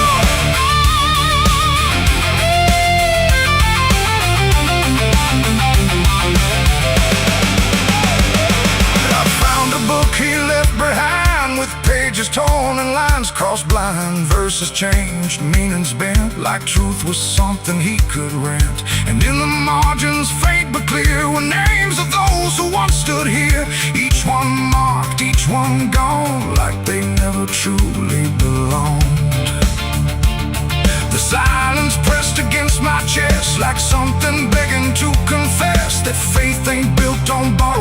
I found a book he left behind, with pages torn and lines crossed blind. Verses changed, meanings bent, like truth was something he could rent. And in the margins, faint but clear, were names of those who once stood here. Each one marked, each one gone, like they never truly belonged. The silence pressed against my chest, like something begging to confess that faith ain't built on borrowed